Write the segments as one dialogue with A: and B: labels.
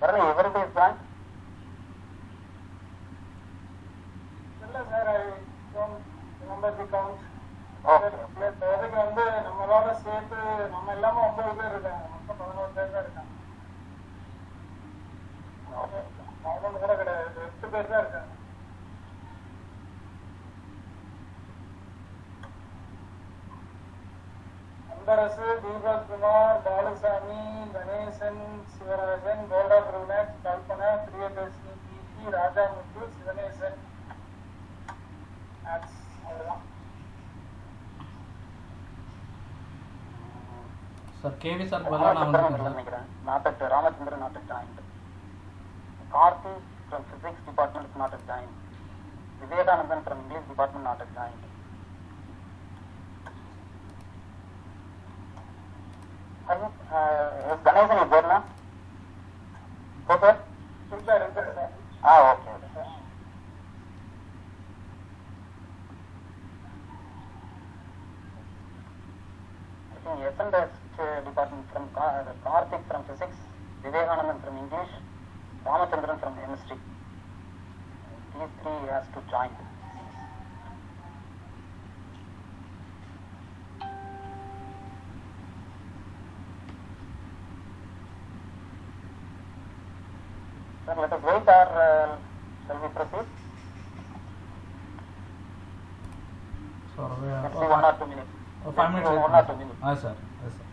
A: everybody is joined?
B: Sir, I don't remember the count.
A: Okay.
B: அதுக்கு வந்து நம்மளோட சேர்த்து நம்ம எல்லாமே 9 பேர் இருக்காங்க, மொத்தம் 11 பேர் தான் இருக்காங்க. அவங்க கூட கிடையாது, 8 பேர் தான் இருக்காங்க. அன்பரசு, தீபக் குமார், பாலுசாமி, கணேசன், சிவராஜன், கோல்டா பிரவனேஷ், கல்பனா, பிரியதர்ஷினி, பிபி, ராஜாமுத்து, சிவனேசன். அவ்வளவுதான்.
C: சார் கேவி சார் நினைக்கிறேன்.
A: Not at Ramachandran, not at joined. Karthi from physics department is not at joined. Vivekanandan from English department not at joined. Is Ganesan is there now? Okay.
B: sir.
A: Okay. S&S department from Karthik from physics, Vivekanandan from English, Ramachandran from chemistry. These three has to join. Sir, let us wait or shall we proceed?
C: Sir,
A: Let's see 1 or 2 minutes.
C: 5 minutes.
A: 1 or 2 minutes.
C: Yes, sir. Yes, sir.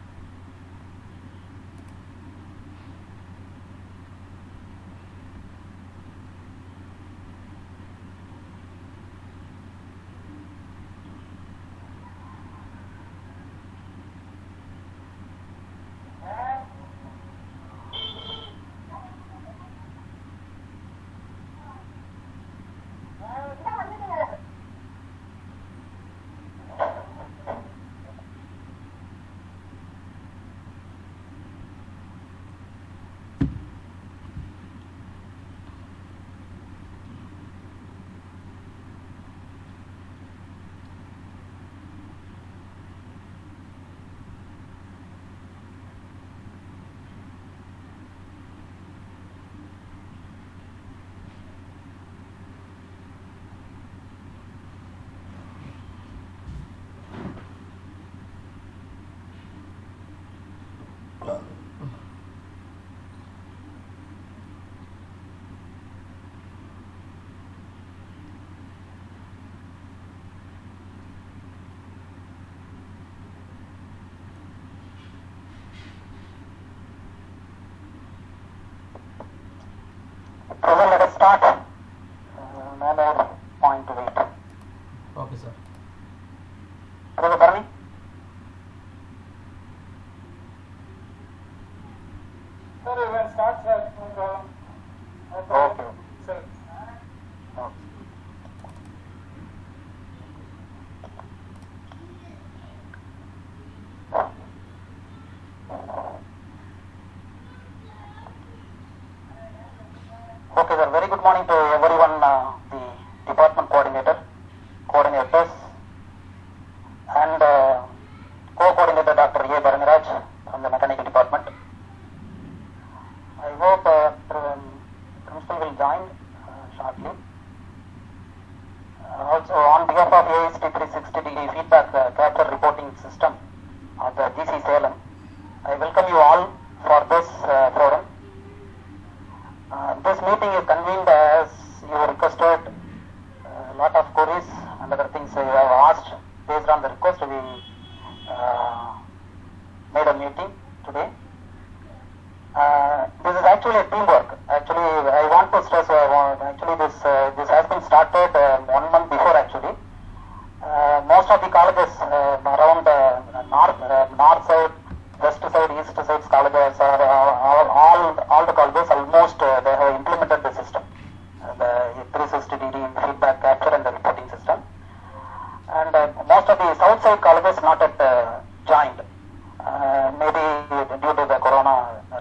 A: So then let us start. No more point to wait.
C: Okay, sir.
A: Hello, Bharani.
B: Sir, you can start, sir. No problem.
A: Okay.
B: Sir.
A: Okay. Okay, sir. Very good morning to everyone, the department coordinator, coordinators, and co-coordinator Dr. A. Bharaniraj from the mechanical department. I hope principal will join shortly. Also, on behalf of AIST 360-degree feedback capture reporting system of the GCE Salem, I welcome you all for this forum. This meeting is convened as you requested. A lot of queries and other things you have asked. Based on the request, we made a meeting today. This is actually a teamwork. Actually, I want to stress. Actually, this has been started 1 month before. Actually, most of the colleges around north side, west side, east side colleges are all the colleges almost they have implemented the system, the 360-degree feedback capture and the reporting system. And most of the south side colleges not yet joined. Maybe due to the corona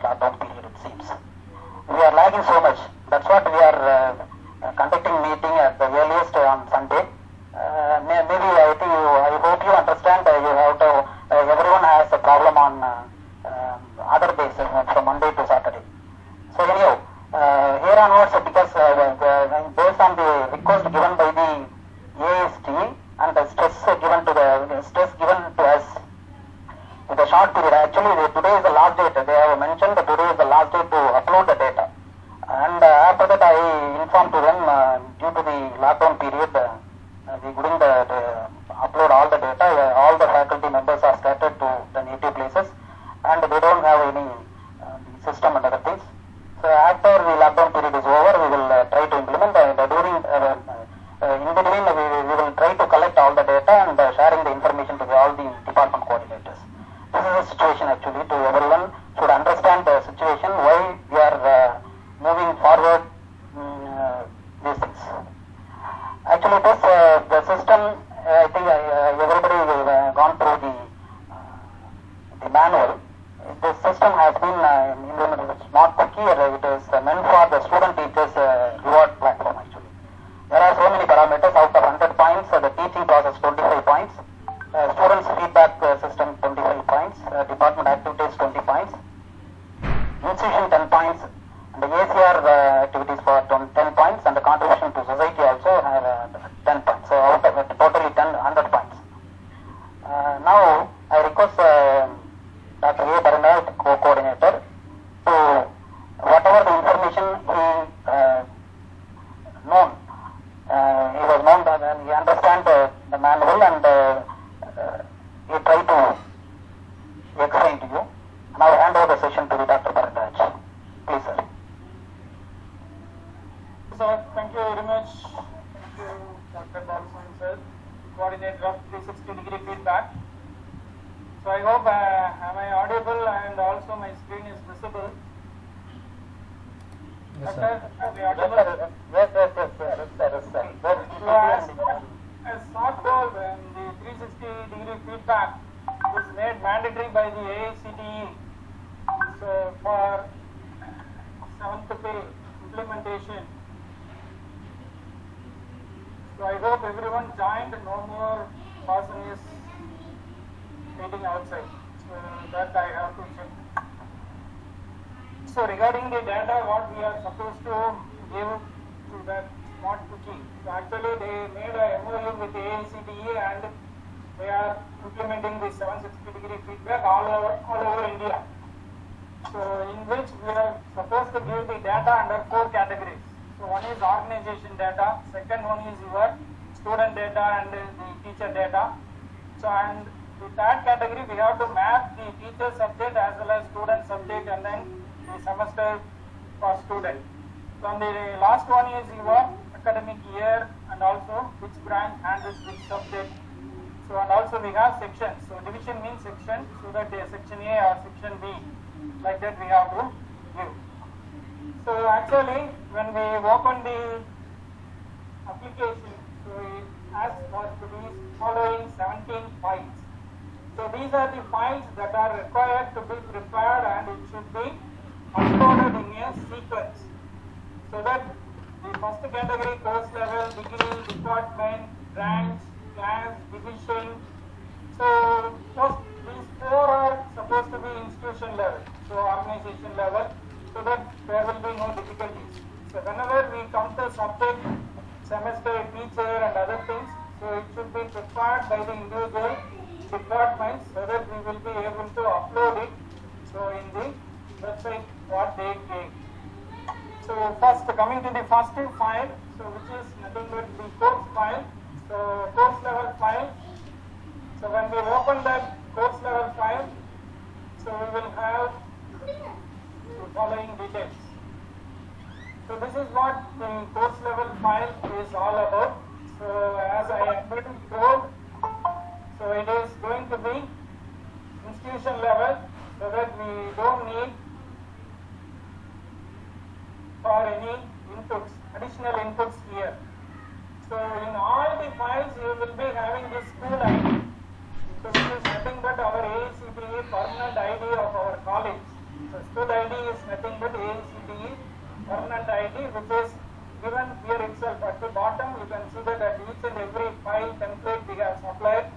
A: lockdown period, it seems. We are lagging so much. That's what we are conducting meeting at the earliest on Sunday. Maybe I hope you understand. You have to. Everyone has a problem on other days from Monday to Saturday. So anyhow, today is the last date. They have mentioned that today is the last date to upload the data. And after that, I informed to them due to the lockdown period, we couldn't upload all the data. All the faculty members are scattered to the native places, and they don't have any system and other things. So after the lockdown period is over, we will try to implement. During in between, we will try to collect all the data and sharing the information to all the department coordinators. This is the situation actually. To everyone should understand the situation why we are moving forward these things. Actually, this the system. I think everybody gone through the manual. This system has been implemented. It's not cookie. It is meant for the student teachers reward platform actually. There are so many parameters. Out of 100 points, the teaching process 25 points, students feedback system 25 points, department activities 20 points, institution 10 points, and the ACR activities for 10 points, and the contribution to society also have 10 points. So out of totally 100 points. Now I request Dr. A. Barana, co-coordinator, to whatever the information he was known that he understand the manual, and he try to explain to you. Now I hand over the session to the Dr. Bharatwaj. Please, sir.
B: Sir, thank you very much. Thank you, Dr. Balsan, sir, coordinator of 360-degree feedback. So I hope am I audible and also my screen is visible.
C: Yes,
B: Doctor,
C: sir.
B: are we audible?
A: Yes, sir.
B: So as softball and the 360-degree feedback is made mandatory by the AICTE. So for 7th pay implementation. So I hope everyone joined. No more person is waiting outside. So that I have to check. So regarding the data, what we are supposed to give to that smart cookie. So actually they made a MOU with the AICTE and they are implementing the 760-degree feedback all over India. So in which we are supposed to give the data under 4 categories. So one is organization data, second one is your student data and the teacher data. So and the third category we have to map the teacher subject as well as student subject and then the semester for student. So and the last one is your academic year and also which branch handles which subject. So and also we have sections. So division means section, so that section A or section B, like that we have to give. So actually when we open the application, so it asks for to be following 17 files. So these are the files that are required to be prepared and it should be uploaded in a sequence. So that the first category, course level, degree, department, branch, class, division. So first these 4 are supposed to be institution level, so organization level, so that there will be no difficulties. So whenever we come to subject, semester, teacher and other things, so it should be prepared by the individual departments so that we will be able to upload it so in the website what they gave. So first coming to the first file, so which is nothing but the course file, so course level file. So when we open that course level file, so we will have the following details. So this is what the course level file is all about. So as I already told, so it is going to be institution level so that we don't need for any inputs, additional inputs here. So in all the files you will be having this school ID. So which is nothing but our AICTE permanent ID of our college. So school ID is nothing but AICTE permanent ID which is given here itself. At the bottom you can see that at each and every file template we have supplied.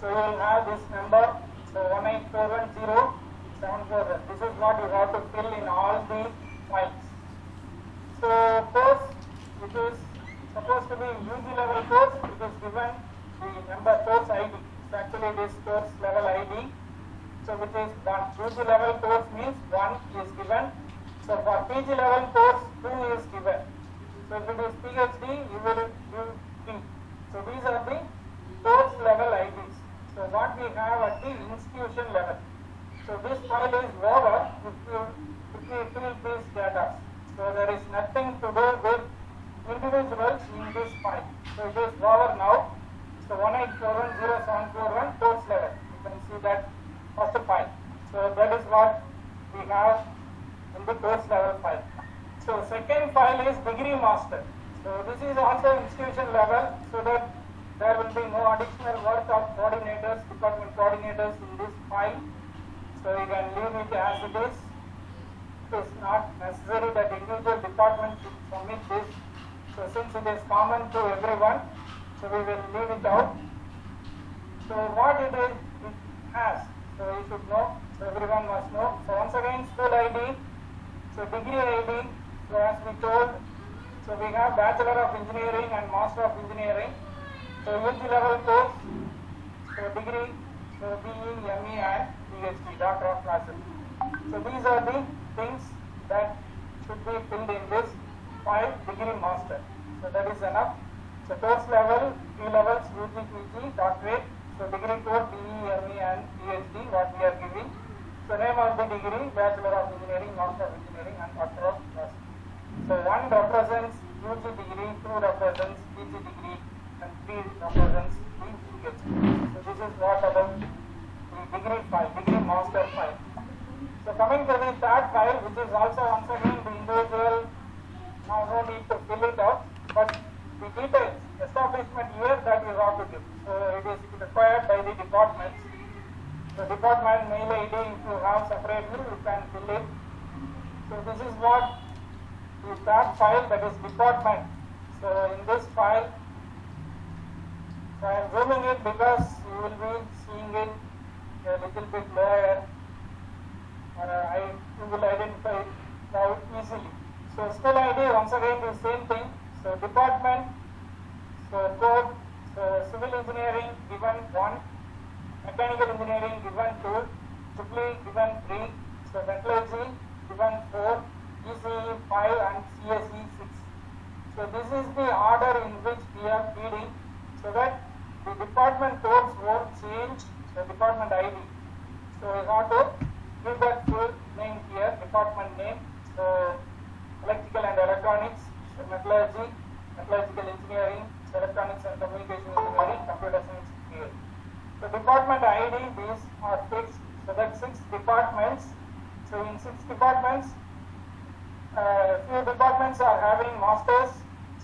B: So you will have this number, so 1841074. This is what you have to fill in all the files. So course, which is supposed to be UG level course, it is given the number course ID. So actually this course level ID, so which is 1. UG level course means 1 is given. So for PG level course 2 is given. So if it is PhD, you will give 3. So these are the course level IDs. So what we have at the institution level. So this file is over if you fill these data. So there is nothing to do with individuals in this file. So it is over now. So 1841071 course level. You can see that first file. So that is what we have in the course level file. So second file is degree master. So this is also institution level, so that there will be no additional work of coordinators, department coordinators in this file. So you can leave it as it is. It is not necessary that individual department should submit this. So since it is common to everyone, so we will leave it out. So what it is, it has. So you should know. So everyone must know. So once again, school ID. So degree ID. So as we told, so we have Bachelor of Engineering and Master of Engineering. So UG level course. So degree. So BE, ME and PhD, Doctor of Classes. So these are the things that should be filled in this file, degree master. So that is enough. So course level, 3 levels, UG, PG, doctorate. So degree code, BE, ME and PhD, what we are giving. So name of the degree, Bachelor of Engineering, Master of Engineering and Doctor of Classes. So 1 represents UG degree, 2 represents PG degree and 3 represents the PhD. So this is what about the degree file, degree master file. So coming to the third file, which is also once again the individual, now no need to fill it out, but the details, establishment year that you have to give. So it is required by the departments. So department mail ID, if you have separately, you can fill it. So this is what the third file, that is department. So in this file, so I am zooming it because you will be seeing it a little bit lower. You will identify it now easily. So school ID, once again the same thing. So department, so code, so civil engineering given 1, mechanical engineering given 2, GCE given 3, so metallurgy given 4, GCE 5 and CSE 6. So this is the order in which we are feeding, so that the department codes won't change the department ID. So we have to give that full name here, department name. So electrical and electronics, so metallurgy, metallurgical engineering, electronics and communication engineering, computer science here. So department ID, these are fixed. So that 6 departments. So in 6 departments, few departments are having masters.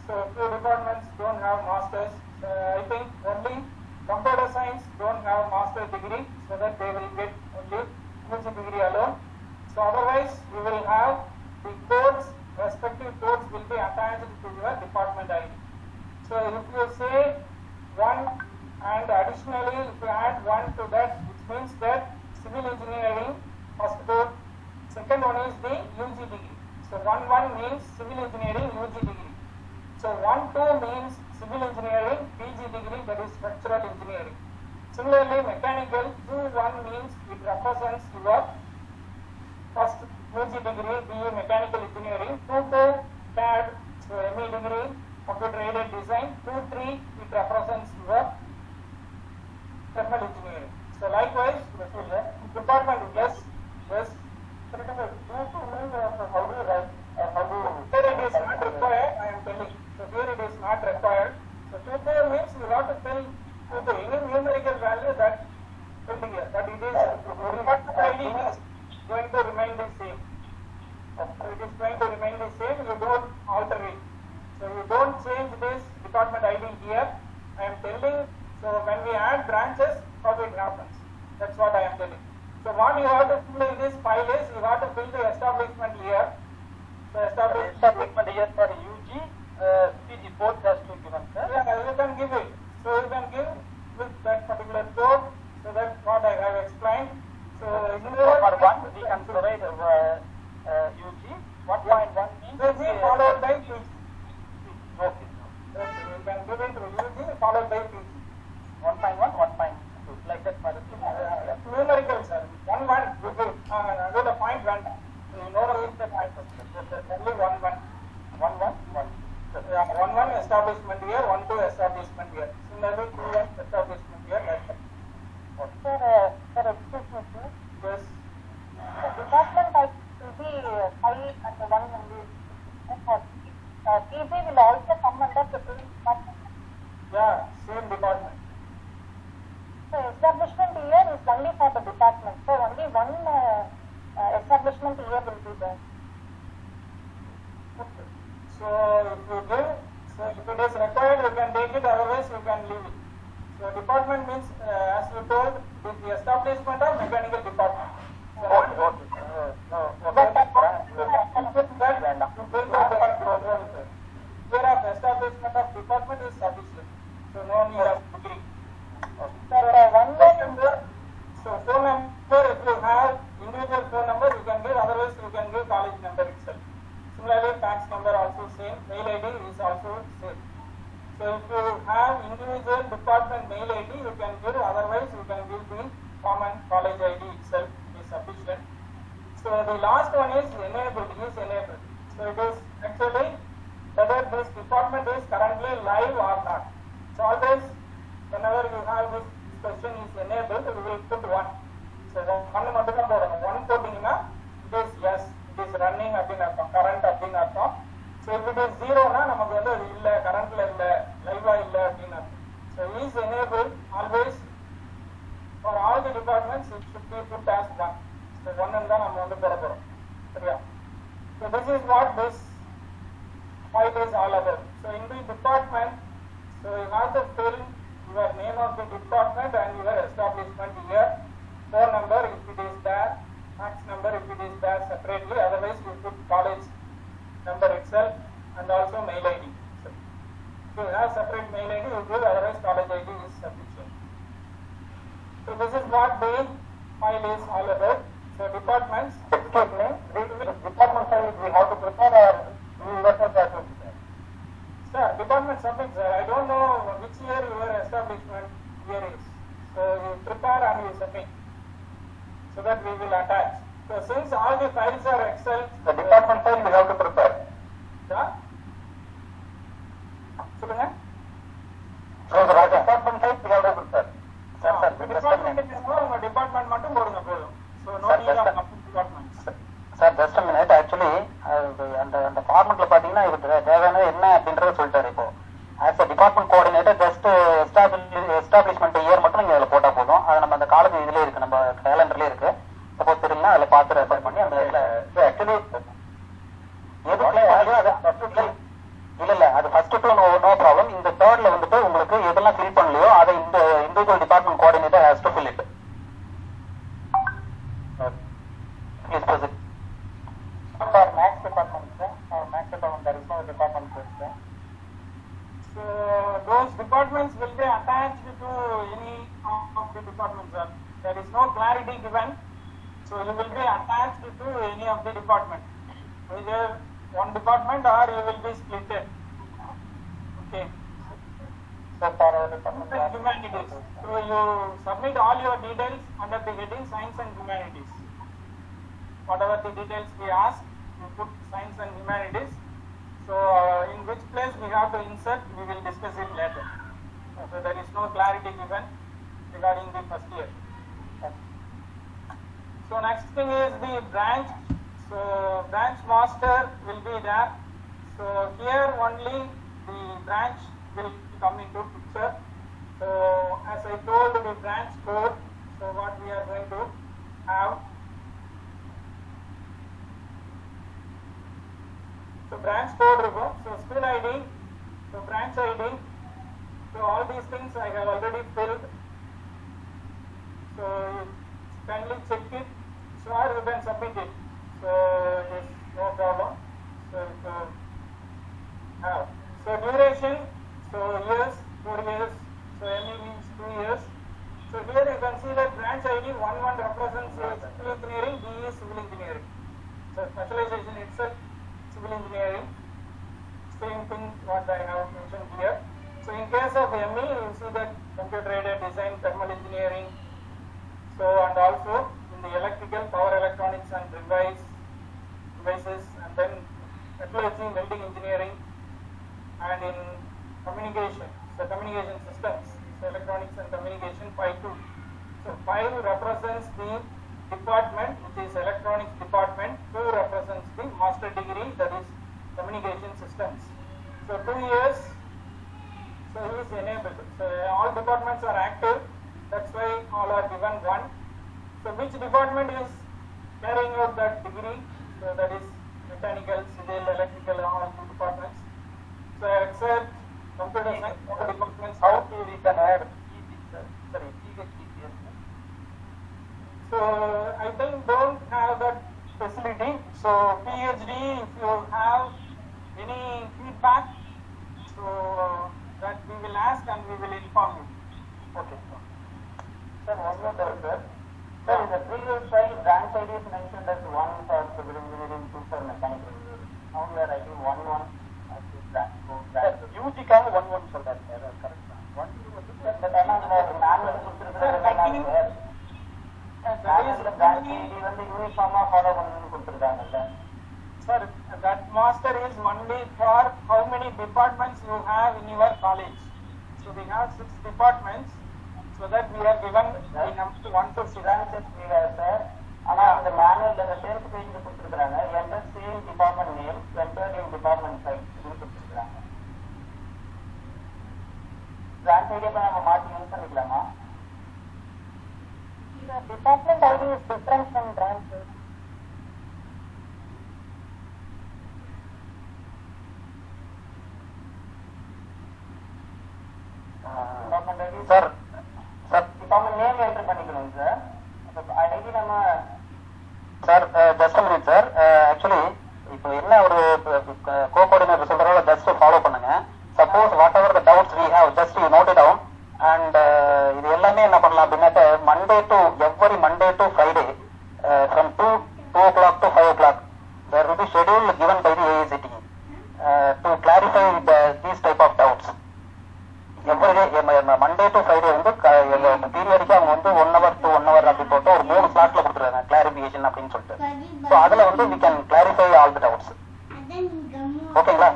B: So few departments don't have masters. I think only computer science don't have master degree, so that they will get only UG degree alone. So otherwise, you will have the codes, respective codes will be attached to your department ID. So if you say 1 and additionally if you add 1 to that, which means that civil engineering first code, second one is the UG degree. So 1 means civil engineering UG degree. So 1-2 means civil engineering PG degree, that is structural engineering. Similarly, mechanical 2-1 means it represents your first UG degree, BE mechanical engineering. 2-2 CAD, so ME degree, computer aided design. 2-3 it represents your thermal engineering. So likewise, department yes. How do you write? Here it is not required, I am telling. So here it is not required. So 2-4 means you have to fill any numerical value that filled here. But it is department ID is going to remain the same. So it is going to remain the same. You don't alter it. So you don't change this department ID here. I am telling. So when we add branches, how it happens. That's what I am telling. So what you have to fill in this file is you have to fill the establishment year. So establishment year for UG, PG both has to given, sir. Yeah, you can give it. So you can give with that particular code. So that's what I have explained. So for 1 we can provide UG. 1.1 means UG followed by PG. Okay. You can give it to UG followed by PG. 1.1, 1.2, like that for the numerical, sir. 1 you give point went down. So you know the point. Only one. So, 1 establishment year, 1 establishment year. Similarly, 2 establishment year like that.
A: Sir, excuse me, sir.
B: Yes.
A: The department type will be 5 and 1 only. PG will also come under the same department.
B: Yeah, same department.
A: So establishment year is only for the department. So only one establishment year will be there.
B: Okay. So if you give, so if it is required, you can take it. Otherwise, you can leave it. So department means, as you told, the establishment of mechanical department. So Here of establishment of department is sufficient. So no need of degree. So phone number, if you have individual phone number, you can give. Otherwise, you can give college number itself. Similarly, fax number also same. Mail ID is also same. So if you have individual department mail ID, you can give. Otherwise, you can give the common college ID itself is sufficient. So the last one is enabled. So it is actually whether this department is currently live or not. So always, whenever you have this question is enabled, we will put 1. So one மட்டும் போடணும். 1 போட்டீங்கன்னா it is yes, it is running அப்படின்னு அர்த்தம், current அப்படின்னு அர்த்தம். So if it is 0 னா நமக்கு வந்து அது இல்ல, currentல இல்ல, லைவா இல்ல அப்படின்னு அர்த்தம். So is enabled always for all the departments it should be put as 1. So 1 ன்னு தான் நம்ம வந்து போட போறோம். சரியா? So this is what this file is all about. So in the department, so you have to fill your name of the department and your establishment year, phone number if it is there, fax number if it is there separately. Otherwise, you put college number itself and also mail ID. So if you have separate mail ID, you give. Otherwise, college ID is sufficient. So this is what the file is all about. So departments.
A: Excuse me, department file we have to prepare or we work out that?
B: Sir, department submit, sir. I don't know which year your establishment year is. So you prepare and you submit so that we will attach. So since all the files are Excel,
A: The department file we have to prepare.
B: yeah. சொல்லுங்க.
A: So the department file we have to prepare. Sir,
B: உங்க department மட்டும் போடுங்க போதும். So no
A: Sir,
B: need of
A: just
B: department.
A: Sir just minute. Actually அந்த ஃபார்மெட்ல பாத்தீங்கன்னா இதுக்கு தேவையான என்ன அப்படின்றத சொல்லிட்டாரு. இப்போ as a department coordinator just establishment year மட்டும் நீங்க அதில் போட்டா போதும். அது நம்ம அந்த காலேஜ் இதுலேயே இருக்கு, நம்ம கேலண்டர்லேயே இருக்கு. சப்போஸ் தெரியலனா அதில் பார்த்து ரெஃபர் பண்ணி அந்த ஆக்சுவலி இல்ல அது ஃபர்ஸ்ட் டூ நோ ப்ராப்ளம். இந்த தேர்ட்ல வந்துட்டு உங்களுக்கு எதெல்லாம் ஃபில் பண்ணலையோ அதை இந்த individual department coordinator has to fill it. Please proceed. For max department, sir. For max department, there is no department, sir.
B: So those departments will be attached to any of the departments, sir. There is no clarity given. So you will be attached to any of the department. Either one department or you will be splitted. Okay.
A: So for our department,
B: Humanities. So you submit all your details under the heading Science and Humanities. Whatever the details we ask, you put Science and Humanities. So in which place we have to insert, we will discuss it later. So there is no clarity given regarding the first year. So next thing is the branch. So branch master will be there. So here only the branch will come into picture. So as I told, the branch code. So what we are going to have. So branch code இருக்கும். So school ID, so branch ID, so all these things I have already filled. So you kindly check it. So or you can submit it. So it is no problem. So so duration, so years, 4 years. So ME means 2 years. So here you can see that branch ID 11 represents civil engineering, B is civil engineering. So specialization itself. Civil engineering, same thing what I have mentioned here. So in case of ME, you see that computer aided design, thermal engineering. So and also in the electrical, power electronics and devices, and then metallurgy, welding engineering, and in communication, so communication systems, so electronics and communication 5 2. So 5 represents the department, which is electronics department. 2 represents the master degree, that is communication systems. So 2 years, so he is enabled. So all departments are active, that's why all are given 1. So which department is carrying out that degree? So that is mechanical, civil, electrical, all 2 departments. So except computer science, all departments.
A: How we can add sorry,
B: so I think don't have that facility. So PhD, if you have any feedback, so that we will ask and we will inform you.
A: Okay. Sir, one more doubt, sir. Sir, in the previous slide, branch ID is mentioned as 1 for civil engineering, 2 for mechanical. Now we are writing 1 1 as the branch. UG can 1 1 for that, correct? 1 but I know the manual கொடுத்திருக்கிறது the branch ID வந்து யூனிஃபார்மா follow பண்ணனும்னு கொடுத்திருக்காங்கல்ல.
B: Sir, that master is only for how many departments you have in your college. So we have 6 departments, so that we are given the number 1 to 6.
A: branches we have, sir. ஆனா அந்த manual அந்த 10th பேஜ்ல கொடுத்திருக்காங்க enter same department name enter in department site னு கொடுத்திருக்காங்க. branch ID நம்ம மாத்தி use பண்ணிக்கலாமா? The department ID is different from branch. Department ID sir department name enter பண்ணிக்கணும் சார். ID நம்ம sir just a minute sir. Actually இப்போ என்ன ஒரு co-coordinator சொல்றத just follow பண்ணுங்க. Suppose whatever the doubts we have just you note it down and இது எல்லாமே என்ன பண்ணலாம் அப்படின்னாக்க every Monday to Friday from 2 o'clock to 5 o'clock there will be schedule given by the AICTE to clarify these type of doubts. Every day Monday to Friday வந்து பீரியடிக்கு அவங்க வந்து 1 hour to 1 hour அப்படி போட்டு ஒரு 3 ஸ்லாட்ல கொடுத்துருக்காங்க கிளாரிஃபிகேஷன் அப்படின்னு சொல்லிட்டு. So அதுல வந்து we can clarify all the doubts. ஓகேங்களா?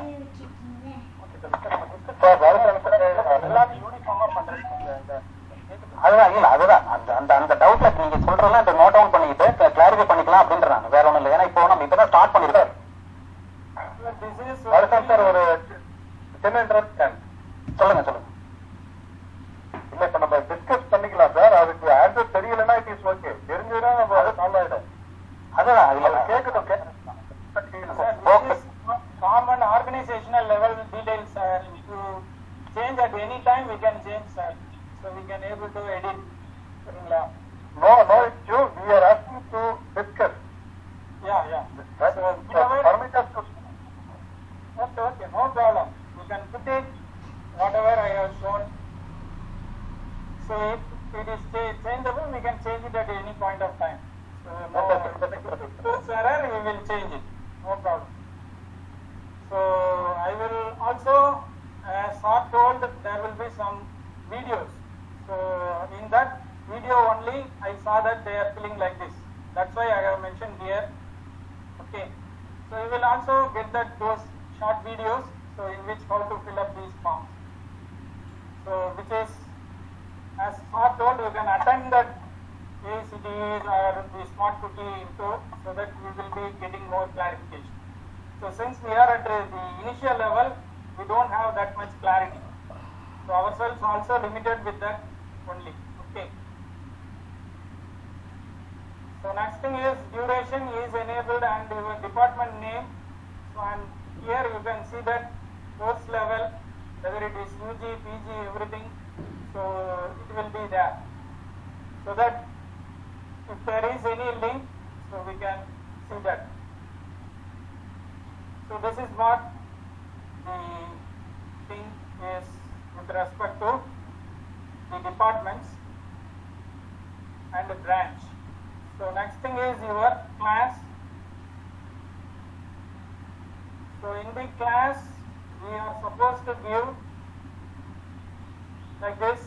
A: அதுதான் இல்ல அதுதான் அந்த அந்த டவுட்ல நீங்க சொல்றதெல்லாம் இப்ப நோட் டவுன் பண்ணிக்கிட்டு கிளாரிஃபை பண்ணிக்கலாம் அப்படின்றாங்க. வேற ஒண்ணும் இல்லை. ஏன்னா இப்போ நம்ம இப்பதான் ஸ்டார்ட் பண்ணிருக்கோம். சார் ஒரு சின்ன இன்ட்ரெஸ்ட் சொல்லுங்க சொல்லுங்க. இல்ல இப்ப நம்ம டிஸ்கஸ் பண்ணிக்கலாம் சார். அதுக்கு ஆன்சர் தெரியலன்னா இட் இஸ் ஓகே. தெரிஞ்சதுன்னா நம்ம அதை சால்வ் ஆயிடும். அதுதான் இல்ல கேட்கணும். Okay.
B: Common organizational level details, sir. If you change at any time, we can change, sir. So we can able to edit.
A: No, issue. We are asking to discuss.
B: Yeah.
A: So permit us to.
B: Okay, no problem. You can put it whatever I have shown. So if it is changeable, we can change it at any point of time. So error, we will change it. No problem. So I will also, as Sir told, there will be some videos. So in that video only, I saw that they are filling like this. That's why I have mentioned here. Okay. So you will also get those short videos. So in which how to fill up these forms. So which is, as Sir told, you can attend that ACTE or the Smart Cookie intro, so that we will be getting more clarification. So since we are at the initial level, we don't have that much clarity. So ourselves also limited with that only. Okay. So next thing is duration is enabled and your department name. So and here you can see that course level, whether it is UG, PG, everything. So it will be there. So that if there is any link, so we can see that. So this is what the thing is with respect to the departments and the branch. So next thing is your class. So in the class we are supposed to give like this.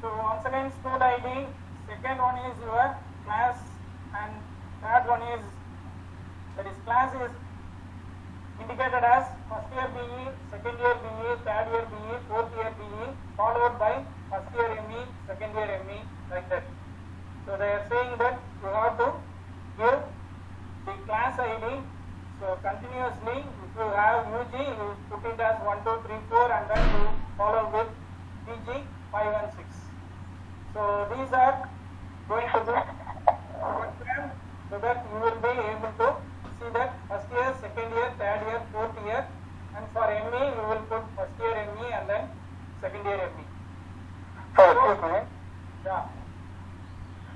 B: So once again school ID, second one is your class, and third one is, that is class is indicated as first year BE, second year BE, third year BE, fourth year BE, followed by first year ME, second year ME, like that. So they are saying that you have to give the class ID. So continuously, if you have UG, you put it as 1, 2, 3, 4, and then you follow with PG 5 and 6. So these are going to be programmed so that you will be able to see that first year, second year, third year, fourth year, and for ME you will put first year ME and then second year ME.
A: So excuse me.
B: Yeah.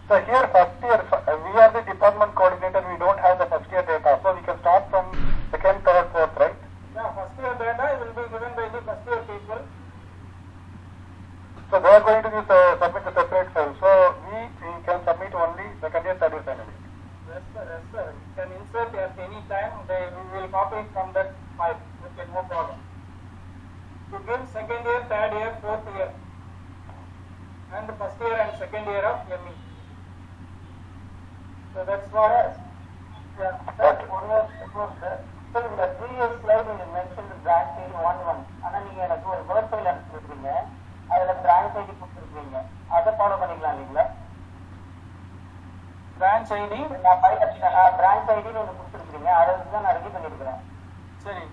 A: So here first year, we are the department coordinator, we don't have the first year data, so we can start from second, third, fourth, right?
B: Yeah, first year data will be given by the first year people.
A: So they are going to be submit a separate file, so we can submit only second year, third year finally.
B: Yes sir, yes sir. You can insert at any time, we will copy from that file, okay, no problem. To give second year, third year, fourth year, and the first year and second year of ME. So that's what. Yeah.
A: Okay. So in the previous slide you mentioned branch ID 11. ஆனா நீங்க எனக்கு ஒரு word file அனுப்பிச்சிருக்கீங்க, அதுல branch ID கொடுத்துருக்கீங்க, அதை follow பண்ணிக்கலாம் இல்லைங்களா?
B: Branch ID,
A: நான் ஃபைல் branch ID ன்னு ஒன்று கொடுத்துருக்கீங்க, அதை வச்சு தான் நான் ரெடி பண்ணியிருக்கிறேன்.
B: சரி,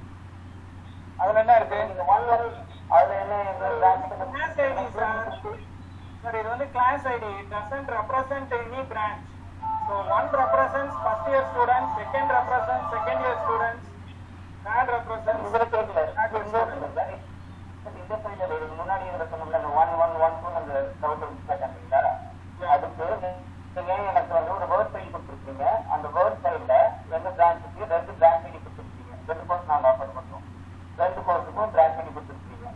B: அதுல என்ன இருக்கு?
A: நீங்க 11 அதுல என்ன branch
B: Class ID sir, இது வந்து class ID, it doesn't represent any branch. So one represents first year students, second represents second year students, third represents
A: இதுல கேட்கல,
B: இந்த
A: ஃபைல் முன்னாடி இதுல சொன்னோம்ல 1112 அந்த டவுட்டர் கேட்டாங்களா, அதுக்கு நீங்க எனக்கு வந்து ஒரு வேர்ட் ஃபைல் கொடுத்துருக்கீங்க, அந்த வேர்ட் ஃபைல்ல ரெண்டு பிரான்ச்சுக்கு ரெண்டு பிரான்ச் ஐடி கொடுத்துருக்கீங்க, ரெண்டு கோர்ஸ் நாங்கள் ஆஃபர் பண்றோம், ரெண்டு கோர்ஸுக்கும் பிரான்ச் ஐடி கொடுத்துருக்கீங்க,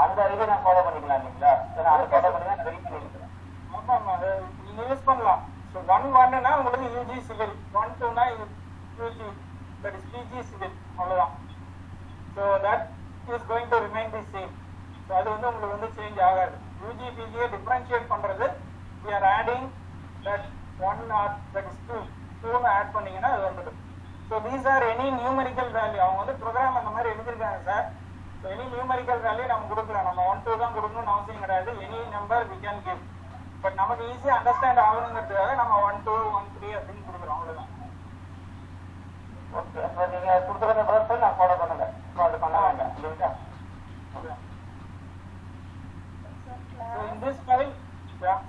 A: அந்த ஐடி நான் ஃபாலோ பண்ணிக்கலாம் இல்லைங்களா? ஏன்னா அதை ஃபாலோ பண்ணி தான் ரெடி பண்ணிருக்கிறேன்.
B: ஆமாம், அதை நீங்க யூஸ் பண்ணலாம். ஸோ 1-1னா உங்களுக்கு யூஜி சிவில், 1-2னா UG, that is PG civil, அவ்வளோதான். So that is going to remain the same. So அது வந்து உங்களுக்கு வந்து சேஞ்ச் ஆகாது. யூஜி பிஜியை டிஃபரன்ஷியேட் பண்ணுறது, we are adding that 1 or that is 2ன்னு ஆட் பண்ணீங்கன்னா அது வந்துடும். So these are any numerical value. அவங்க வந்து ப்ரோக்ராம் அந்த மாதிரி எழுதியிருக்காங்க sir. So any numerical value நம்ம கொடுக்கலாம், நம்ம 1-2 தான் கொடுக்கணும்னு அவசியம் கிடையாது. Any number we can give. But நமக்கு ஈஸியா அண்டர்ஸ்டாண்ட் ஆகணுங்கிறதுக்காக நம்ம 1-2 1-3 அப்படின்னு கொடுக்குறோம், அவ்வளவுதான்.
A: ஓகே, அப்ப நீங்க கொடுக்குற வேர்ட் நான் ஃபாலோ பண்ணுங்க, அது பண்ண வேண்டாம் இல்லைங்களா?
B: So in this file, yeah.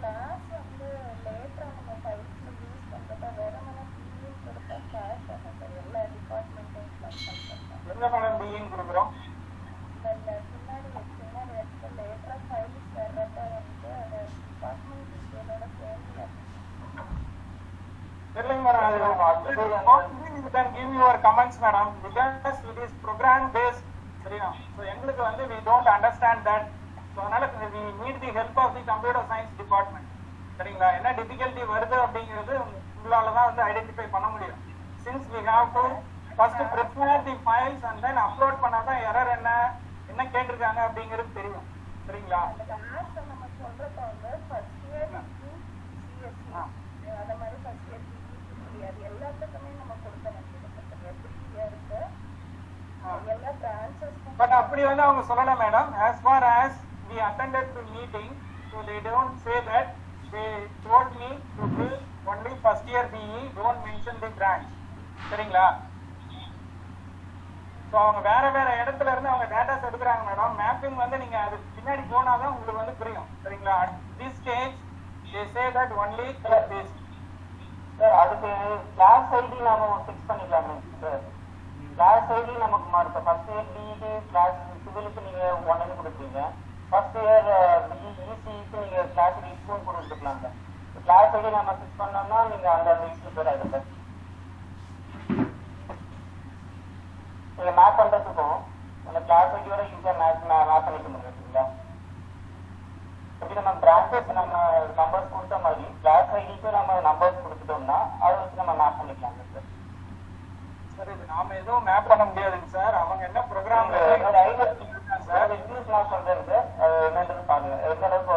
D: class வந்து லேட்டரா நம்ம ஃபைல்ஸ் யூஸ் பண்றதா வேற நம்ம பிஇ கொடுத்தா கேஷ் அந்த எல்லா டிபார்ட்மெண்ட்டும் ப்ளஸ் பண்றோம்.
B: என்ன மேடம் பிஇன்னு கொடுக்குறோம்?
D: அந்த பின்னாடி வச்சீங்கன்னா அது லேட்டரா ஃபைல்ஸ் வர்றப்ப வந்து அந்த டிபார்ட்மெண்ட் இதோட சேர்ந்து
B: தெரியல madam, you can give your comments madam, because it is program based. சரியா? So எங்களுக்கு வந்து we don't understand that. So அதனால we need the help of the computer science department. சரிங்களா? என்ன டிஃபிகல்ட்டி வருது அப்படிங்கிறது உங்களால தான் வந்து ஐடென்டிஃபை பண்ண முடியும். Since we have to first prepare the files and then upload பண்ணாதான் எரர் என்ன கேட்டிருக்காங்க அப்படிங்கிறது தெரியும். சரிங்களா?
D: அந்த கிளாஸ் நம்ம சொல்றப்ப வந்து ஃபர்ஸ்ட் இயர் சிஎஸ்சி அந்த மாதிரி ஃபர்ஸ்ட் இயர் பிஇ அது எல்லாத்துக்குமே நம்ம கொடுக்க வேண்டியது எப்படி இருக்கு எல்லா பிரான்ச்சஸ்.
B: பட் அப்படி வந்து அவங்க சொல்லல madam. as far as we attended the meeting, so they don't say that. They told me to fill only first year BE, don't mention the branch. சரிங்களா? ஸோ அவங்க வேற வேற இடத்துல இருந்து அவங்க டேட்டாஸ் எடுக்கிறாங்க மேடம். மேப்பிங் வந்து நீங்க அது பின்னாடி போனாதான் உங்களுக்கு வந்து புரியும். சரிங்களா? at this stage they say that only class based.
A: Sir அதுக்கு கிளாஸ் ஐடி நாம ஃபிக்ஸ் பண்ணிக்கலாமே சார். கிளாஸ் ஐடி நமக்கு மாறும். ஃபர்ஸ்ட் இயர் பிஇக்கு கிளாஸ் சிவிலுக்கு நீங்க 1 கொடுப்பீங்க, ஃபர்ஸ்ட் இயர் இசிக்கு நீங்க கிளாஸ் ஐடி 2 கொடுத்துக்கலாம் சார். கிளாஸ் ஐடி நம்ம ஃபிக்ஸ் பண்ணோம்னா நீங்க அந்த லிஸ்ட் பேர் ஆயிடும் சார். நீங்க மேப் பண்றதுக்கும் அந்த கிளாஸ் ஐடியோட யூஸர் மேப் பண்ணிக்க முடியுங்களா? எப்படி நம்ம பிரான்ச்சஸ் நம்ம நம்பர்ஸ் கொடுத்த மாதிரி கிளாஸ் ஐடிக்கு நம்ம நம்பர்ஸ் கொடுத்துட்டோம்னா அதை வச்சு நம்ம மேப் பண்ணிக்கலாம் சார்.
B: சார் இது நாம எதுவும் மேப் பண்ண முடியாதுங்க சார். அவங்க என்ன ப்ரோக்ராம்
A: சார் இன்க்ளூஸ் நான் சொல்றேன் சார், அது என்னன்றது பாருங்க எந்த அளவுக்கு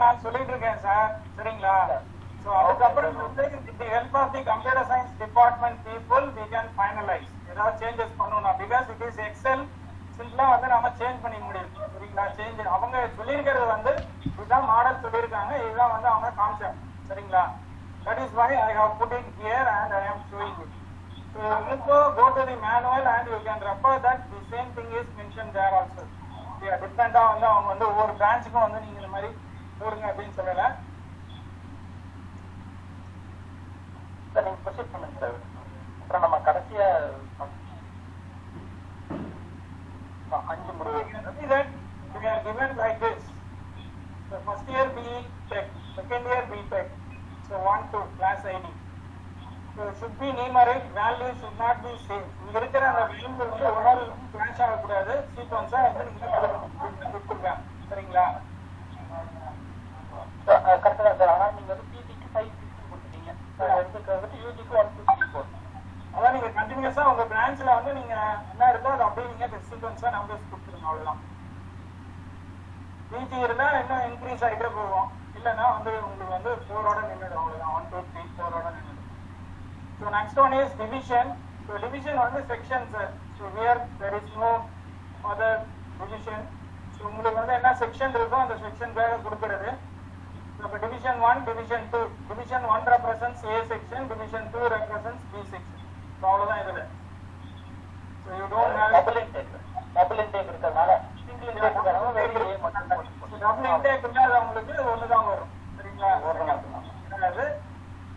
B: நான் சொல்லிட்டு இருக்கேன் சார், சரிங்களா? ஸோ அதுக்கப்புறம் வந்து with the help of the computer science department people we can finalise. ஏதாவது சேஞ்சஸ் பண்ணணும், பிகாஸ் இட் இஸ் எக்ஸல் சிம்பிளா வந்து நம்ம சேஞ்ச் பண்ணிக்க முடியும், சரிங்களா? சேஞ்ச் அவங்க சொல்லியிருக்கிறது வந்து இதுதான் மாடல் சொல்லியிருக்காங்க, இதுதான் வந்து அவங்க கான்செப்ட், சரிங்களா? That is why I have put it here and I am showing it. So also go to the manual and you can refer that the same thing is mentioned there also. Yeah, different வந்து அவங்க வந்து ஒவ்வொரு பிரான்ச்சுக்கும் வந்து நீங்க இந்த மாதிரி போடுங்க அப்படின்னு சொல்லல.
A: சார் நீங்க ப்ரொசீட் பண்ணுங்க சார். அப்புறம் நம்ம கடைசியா 5 முறை
B: that we are given like this. So first year B Tech, second year B Tech. So 1 2 class ID. So should be numeric, value should not be same. இங்க இருக்கிற அந்த வேல்யூ வந்து ஒரு நாள் கிளாஷ் ஆகக்கூடாது, சீக்வன்ஸா வந்து நீங்க கொடுத்துருங்க, சரிங்களா?
A: கரெக்டா சார். ஆனால் நீங்க வந்து பிஜிக்கு 5 6 கொடுத்துட்டீங்க, வந்து யூஜிக்கு 1 2 3 4.
B: அதான் நீங்க கண்டினியூஸா உங்க பிரான்ச்ல வந்து நீங்க என்ன இருக்கோ அதை அப்படியே நீங்க சீக்வன்ஸா நம்பர்ஸ் கொடுத்துருங்க, அவ்வளவுதான். பிஜி இருந்தா இன்னும் இன்க்ரீஸ் ஆகிட்டே போகும், இல்லைன்னா வந்து உங்களுக்கு வந்து 4ஓட நின்றுடும், அவ்வளவுதான். 1 2 3 4ஓட நின்றுடும். So next one is division. So division வந்து sections. So here there is no other division. So உங்களுக்கு வந்து என்ன section இருக்கோ அந்த section வேற கொடுக்கிறது. So division 1, division 2. Division 1 represents A section, division 2 represents B section. So அவ்வளவுதான் இதுல. So you don't have
A: double intake இருக்கிறதுனால single intake இருக்கிறதுனால வேற A மட்டும் தான்.
B: double intake இல்லாத உங்களுக்கு ஒன்னு தான் வரும், சரிங்களா? அது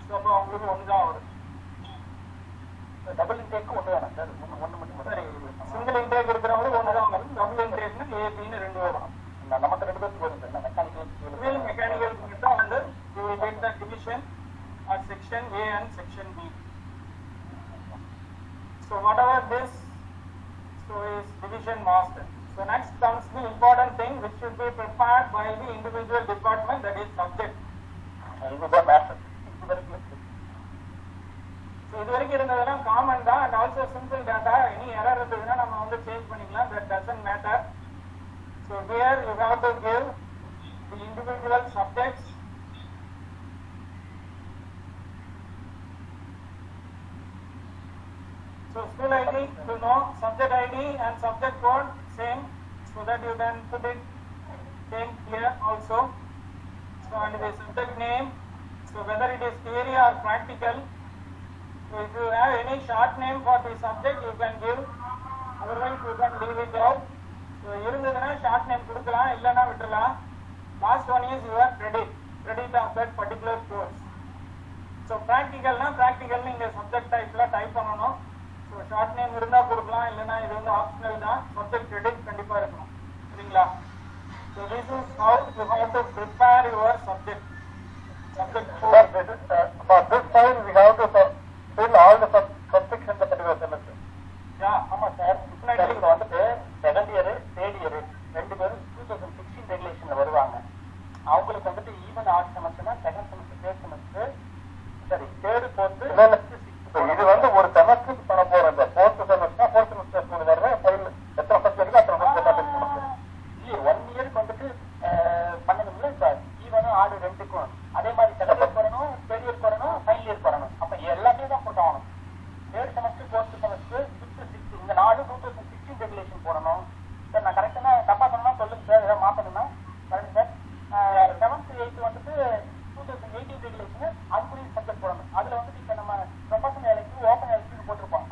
B: so அப்ப உங்களுக்கு ஒன்னு தான் வரும்.
A: டபுள் இன்டேக் ஒன்று வேணும் சார், ஒன்று மட்டும் சரி.
B: சிங்கிள் இன்டேக் இருக்கிறவங்களுக்கு ஒன்று தான் வரும், டபுள் இன்டேக்னா ஏபின்னு 2 வரும்.
A: நமக்கு 2 பேருக்கு வரும் சார்.
B: மெக்கானிக்கல் மட்டும் வந்து you will get the division at section A and section B. So whatever this so is division master. So next comes the important thing which should be prepared by the individual department, that is subject.
A: இதுதான் matter.
B: இது வரைக்கும் இருந்ததெல்லாம் common தான், and also simple data. இனி error இருந்ததுன்னா நம்ம வந்து change பண்ணிக்கலாம், that doesn't matter. So here you have to give the individual subjects. So school ID you know, subject ID and subject code same, so that you can put it same here also. So and the subject name, so whether it is theory or practical. So if you have any short name for the subject you can give, otherwise you can leave it out. So இருந்ததுன்னா short name கொடுக்கலாம், இல்லைன்னா விட்டுறலாம். Last one is your credit of that particular course. So practical na practical நீங்க subject typeல type பண்ணணும். So short name இருந்தா கொடுக்கலாம், இல்லைன்னா இது வந்து ஆப்ஷனல் தான். Subject credit கண்டிப்பா இருக்கணும், சரிங்களா? So this is how you have to prepare your subject for
A: this time we have to fill all the subjects in the particular semester. ஆமா சார். இப்போ வந்துட்டு செகண்ட் இயர் தேர்ட் இயர் 2 பேரும் 2016 ரெகுலேஷன்ல வருவாங்க. அவங்களுக்கு வந்துட்டு ஈவன் ஆர்ட் செமஸ்டர்னா second semester third semester சரி third fourth இது வந்து ஒரு செமஸ்டருக்கு பண்ண போறோம். இந்த ஃபோர்த் செமஸ்டர் வர்ற ஃபைல் எத்தனை ஃபர்ஸ்ட் இருக்கு அத்தனை ஃபர்ஸ்ட் இல்லையே 1 இயருக்கு வந்துட்டு பண்ணணும்ல சார். ஈவனும் ஆடு 2க்கும் அதே மாதிரி செகண்ட் இயர் வரணும், தேர்ட் இயர் வரணும், ஃபைனல் இயர் வரணும். அப்ப எல்லாத்தையும் தான் போட்டாகணும். Third semester fourth semester 5th 6th இந்த 4 2016 ரெகுலேஷன் போடணும் சார். நான் கரெக்டாக தப்பா சொன்னா சொல்லுங்க சார், ஏதாவது மாற்றணும்னா பாருங்க சார். 7th 8th வந்துட்டு 2018 ரெகுலேஷன் அதுக்குரிய சப்ஜெக்ட் போடணும். அதுல வந்துட்டு இப்ப நம்ம ப்ரொஃபஷனல் எலக்டிவ் ஓப்பன் எலக்டிவ் போட்டிருப்போம்.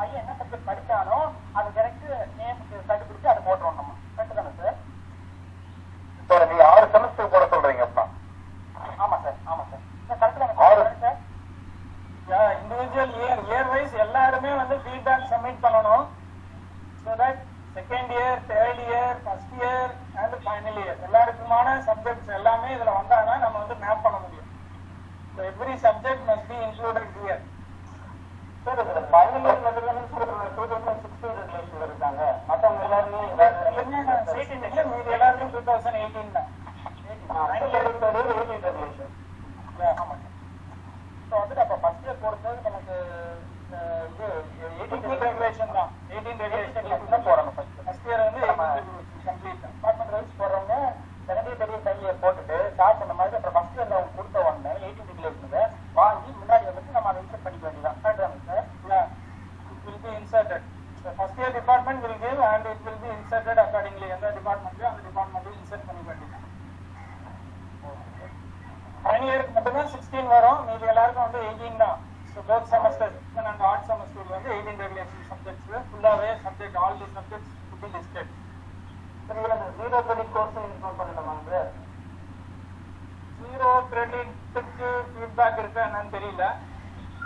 B: ஃபைனல் இயருக்கு மட்டும்தான் 16 வரும், மீதி எல்லாருக்கும் வந்து 18 தான். So both semester and odd semester வந்து 18 ரெகுலேஷன் சப்ஜெக்ட்ஸ் ஃபுல்லாகவே subject all the subjects to be discussed.
A: சரி, இதில் இந்த 0 credit கோர்ஸ் இன்க்ளூட் பண்ணலாமா சார்?
B: 0 கிரெடிட்டுக்கு ஃபீட்பேக் இருக்கா என்னன்னு தெரியல.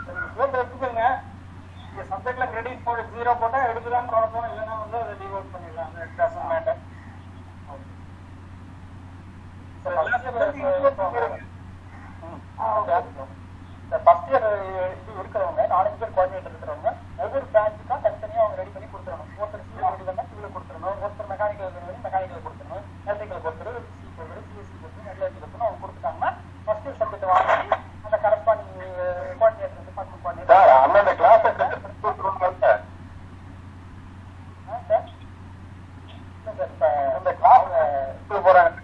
B: சரி, எடுத்துக்கோங்க. இந்த சப்ஜெக்ட்ல கிரெடிட் போட்டு 0 போட்டால் எடுத்துதான் குழப்பம், இல்லைன்னா வந்து அதை டிவோட் பண்ணிடலாம். Doesn't matter.
A: ஃபர்ஸ்ட் இயர் இது இருக்கிறவங்க 4 பேர் கோஆர்டினேட்டர் இருக்கிறவங்க ஒவ்வொரு பிரான்ச்சுக்கும் தனித்தனியாக அவங்க ரெடி பண்ணி கொடுத்துடணும். ஒருத்தர் சிவில் ரெடி பண்ணால் சிவில் கொடுத்துடணும், ஒருத்தர் மெக்கானிக்கல் ரெடி பண்ணி மெக்கானிக்கல் கொடுத்துடணும், எலக்ட்ரிக்கல் கொடுத்துரு, சிசி கொடுத்துரு, சிஎஸ்சி கொடுத்துரு, மெட்லர்ஜி கொடுத்துரும். அவங்க கொடுத்துட்டாங்கன்னா ஃபர்ஸ்ட் இயர் சப்ஜெக்ட் வாங்கி அந்த கரஸ்பாண்டிங் கோஆர்டினேட்டர் டிபார்ட்மெண்ட் கோஆர்டினேட்டர் அந்தந்த கிளாஸை சார் இந்த கிளாஸ் போகிறாங்க.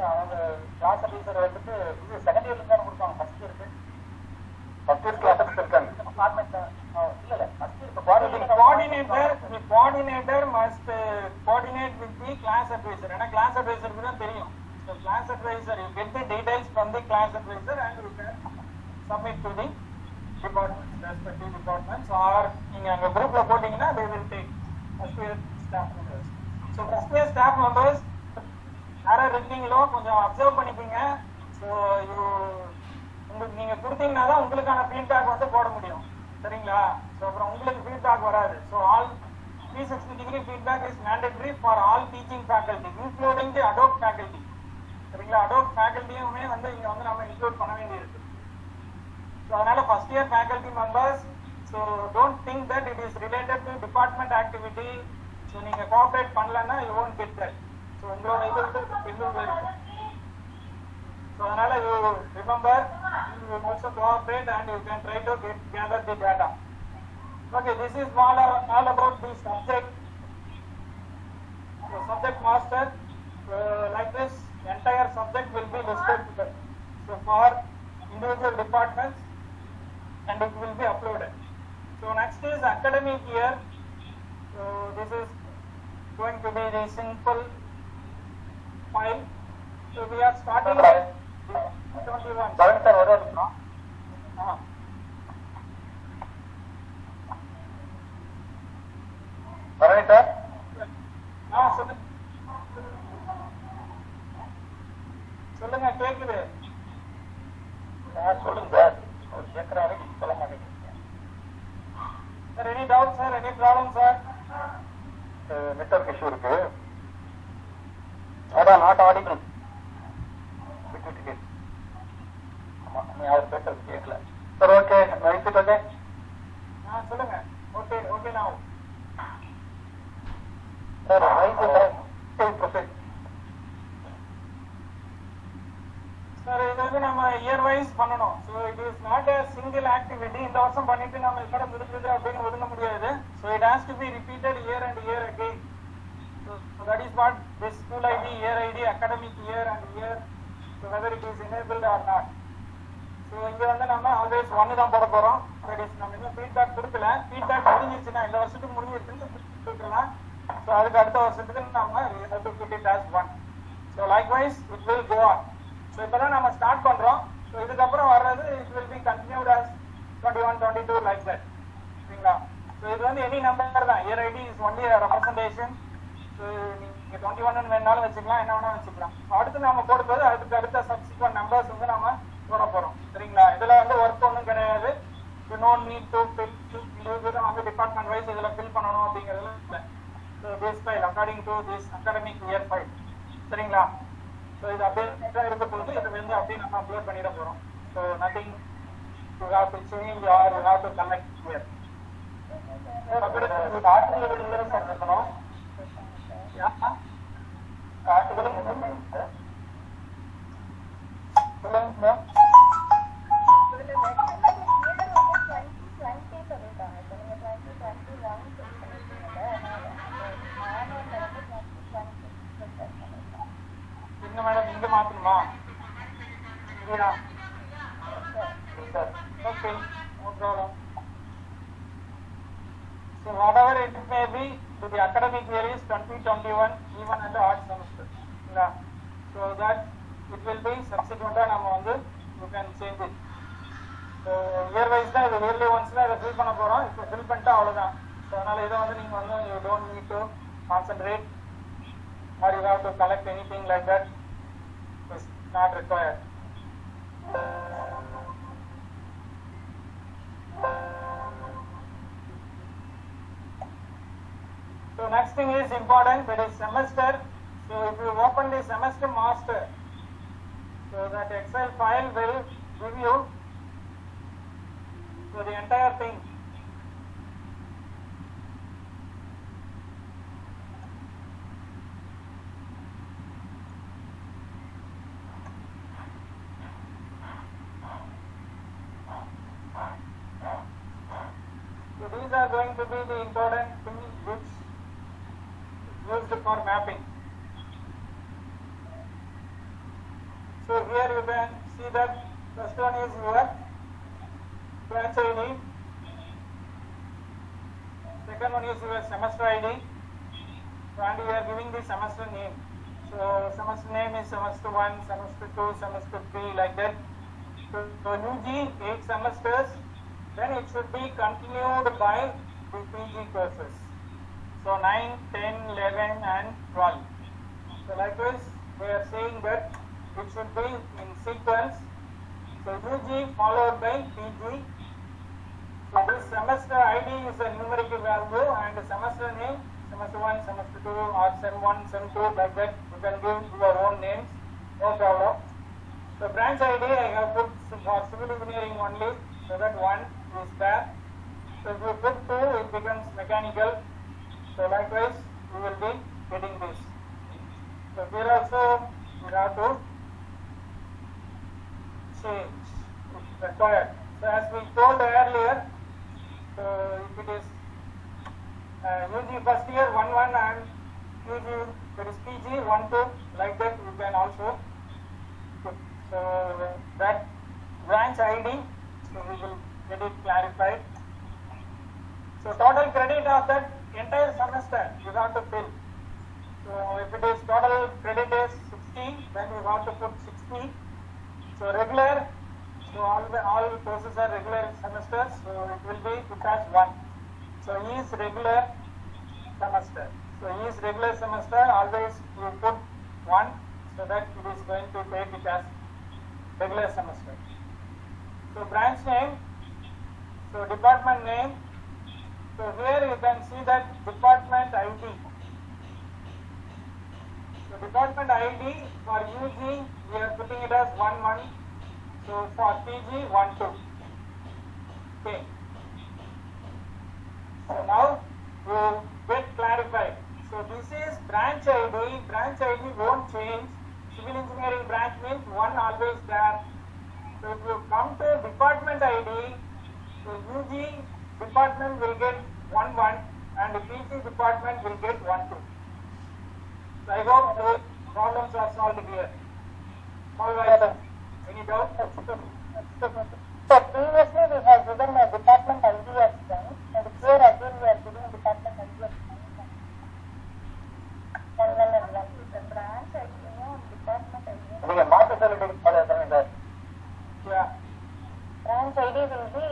A: அவங்க கிளாஸ் ஆஃபீஸர் வந்துட்டு இது செகண்ட் இயர்ல தான் கொடுப்பாங்க. ஃபர்ஸ்ட் இயருக்கு கிளாஸ் ஆஃபீஸர் இருக்காங்க. இல்ல first year
B: coordinator must coordinate with the class advisor. ஏன்னா கிளாஸ் அட்வைசருக்கு தான் தெரியும். So class advisor, you get the details from the class advisor and you can submit to the departments, respective departments, or நீங்க அங்க குரூப்ல போட்டீங்கன்னா they will take first year staff members. So first year staff members யாராவது இருக்கீங்களோ கொஞ்சம் observe பண்ணிக்கோங்க. So உங்களுக்கு நீங்க கொடுத்தீங்கன்னா தான் உங்களுக்கான ஃபீட்பேக் வந்து போட முடியும். சரிங்களா? ஸோ அப்புறம் உங்களுக்கு ஃபீட்பேக் வராது. So all 360 degree feedback is mandatory for all teaching faculty, including the adult faculty. சரிங்களா? adult facultyயுமே வந்து இங்க வந்து நம்ம இன்க்ளூட் பண்ண வேண்டியிருக்கு. ஸோ அதனால first year faculty members, so don't think that it is related to department activity. So நீங்க cooperate பண்ணலன்னா you won't get that. So உங்களோட இது இருக்கும். ஸோ அதனால you remember, you will also cooperate and you can try to gather the data. Okay, this is all about the subject. So subject master, like this, entire subject will be listed here. So for individual departments, and it will be uploaded. So next is academic year. So this is going to be the simple file. So we are starting with 21.
A: Pavan sir வர இருக்கணும். Bharani sir
B: சொல்லுங்க, கேக்குது
A: sir? சொல்லுங்க sir. அவர் கேட்கிறாரு, சொல்ல மாட்டேங்கிறீங்க
B: sir. Any doubt sir? Any problem sir?
A: Network issue இருக்கு. அதான் நாட் ஆடிக்கணும். ஆமா, நீ அவர் பேசுறது கேட்கல sir. Okay, write it. Okay
B: சொல்லுங்க. Okay okay now
A: sir, right sir. Proceed
B: sir. இது வந்து நம்ம இயர் வைஸ் பண்ணணும். So it is not a single activity. இந்த வருஷம் பண்ணிட்டு நம்ம இதோட முடிஞ்சது அப்படின்னு ஒதுங்க முடியாது. So it has to be repeated year and year again. So that is what this school ID, year ID, academic year and year, so whether it is enabled or not. So இங்க வந்து நம்ம always 1 தான் போட போறோம். That is நம்ம இன்னும் feedback கொடுக்கல. Feedback முடிஞ்சிருச்சுன்னா இந்த வருஷத்துக்கு முடிஞ்சிருச்சுன்னு கொடுக்கலாம். ஸோ அதுக்கு அடுத்த வருஷத்துக்கு நம்ம put it as 1. So likewise it will go on. So இப்பதான் நம்ம ஸ்டார்ட் பண்றோம். ஸோ இதுக்கப்புறம் வர்றது it will be continued as 21, 22 like that. சரிங்களா? ஸோ இது வந்து எனி நம்பர் தான். Year ID is only representation. நீங்க 21 வேணாலும் வச்சுக்கலாம், என்ன வேணாலும் வச்சுக்கலாம். அடுத்து நம்ம போடும்போது அதுக்கு அடுத்த சப்சிக்வெண்ட் நம்பர்ஸ் வந்து நம்ம போட போறோம். சரிங்களா? இதுல வந்து ஒர்க் ஒன்றும் கிடையாது. You no need to fill இண்டிவிஜுவலா வந்து டிபார்ட்மெண்ட் வைஸ் இதுல ஃபில் பண்ணணும் அப்படிங்கிறது இல்லை. So this file according to this academic year file. சரிங்களா? ஸோ இது அப்படியே இருக்க போது இது வந்து அப்படியே நம்ம அப்லோட் பண்ணிட போறோம். So nothing you have to change or you have to collect here. இருக்கணும். என்ன மேடம் இங்க மாத்தணுமா? Okay, no problem. So whatever it may be, to the academic year is 2021, even in the art semester. Yeah. So that it will be subsequent நம்ம வந்து you can change it. So year wise தான் இது yearly once தான் இதை fill பண்ண போறோம். இப்போ fill பண்ணிட்டா அவ்வளவுதான். So அதனால இதை வந்து நீங்க வந்து you don't need to concentrate or you have to collect anything like that. It's not required. So next thing is important, that is semester. So if you open the semester master, so that Excel file will give you so the entire thing. So these are going to be the important things which used for mapping. So here you can see that first one is your branch ID, second one is your semester ID, and you are giving the semester name. So semester name is semester 1, semester 2, semester 3, like that. So UG 8 semesters, then it should be continued by the PG courses. So 9, 10, 11 and 12. So likewise we are saying that it should be in sequence. So UG followed by PG. So this semester ID is a numeric value and semester name, semester 1, semester 2 or sem 1, sem 2, like that. You can give your own names, no problem. So branch ID I have put for civil engineering only, so that 1 is there. So if you put 2, it becomes mechanical. So likewise we will be getting this. So here also we have to change if required. So as we told earlier, so if it is UG first year 1 and PG, that is PG 1 2, like that you can also put. So that branch ID, so we will get it clarified. So total credit of that entire semester you have to fill. So if it is total credit is 60, then you have to put 60. So regular, so all courses are regular semesters, so it will be put as 1. So E is regular semester. So E is regular semester, always you put 1, so that it is going to take it as regular semester. So branch name, so department name. So here you can see that department ID. So department ID for UG we are putting it as 1 1. So for PG 1 2. Okay. So now you get clarified. So this is branch ID. Branch ID won't change. Civil engineering branch means 1 always there. So if you come to department ID, so UG department will get 1 1 and the PG department will get 1 2. So I hope the problems are solved here. All right. Any doubt?
D: So previously we have given a department ID as branch, and here again we are giving department ID as branch. And the branch ID and department ID.
A: நீங்க மாத்த சொல்லிட்டு follow பண்ணுங்க sir.
B: Yeah.
D: Branch ID will be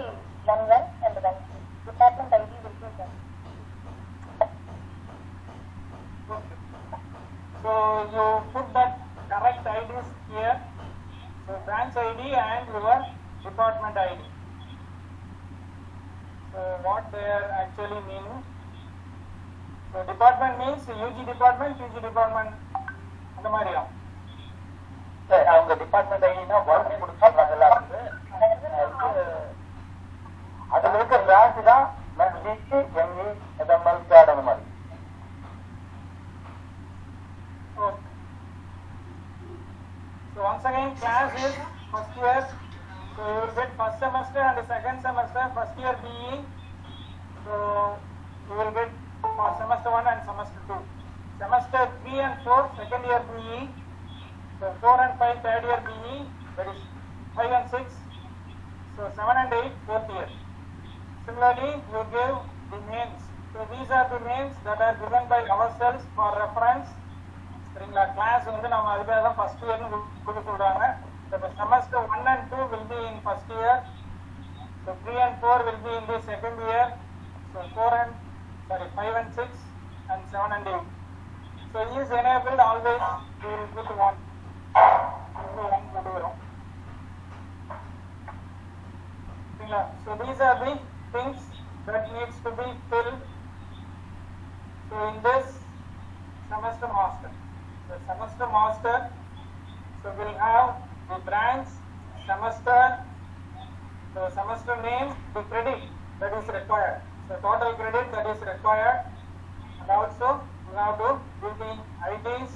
D: 1 1 and 1 2. Department ID will be 1.
B: Okay. So you put that correct IDs here. So branch ID and your department ID. So what they are actually meaning? So department means UG department, PG department. அந்த மாதிரியா?
A: Sir அவங்க department ஐடினா work கொடுத்துறாங்க எல்லாருக்கும். அதுல இருக்க branch தான் DC ME ML gate அந்த மாதிரி.
B: Okay. So once again class is first year. So you will get first semester and second semester, first year BE. So you will get for semester 1 and semester 2. Semester 3 and 4 second year BE. So 4 and 5 third year BE, that is 5 and 6. So 7 and 8 fourth year. Similarly you give the names. So these are the names that are given by ourselves for reference. சரிங்களா? Class வந்து நம்ம அதுக்காக தான் first இயர்னு கொடுக்க சொல்றாங்க. The semester 1 and 2 will be in first year. So 3 and 4 will be in the second year. So 5 and 6 and 7 and 8. So is enabled always we will put one. So these are the things that needs to be filled. So in this semester master, the semester master, so we'll have the branch, semester, the semester name, the credit that is required. So total credit that is required, and also you have to give the IDs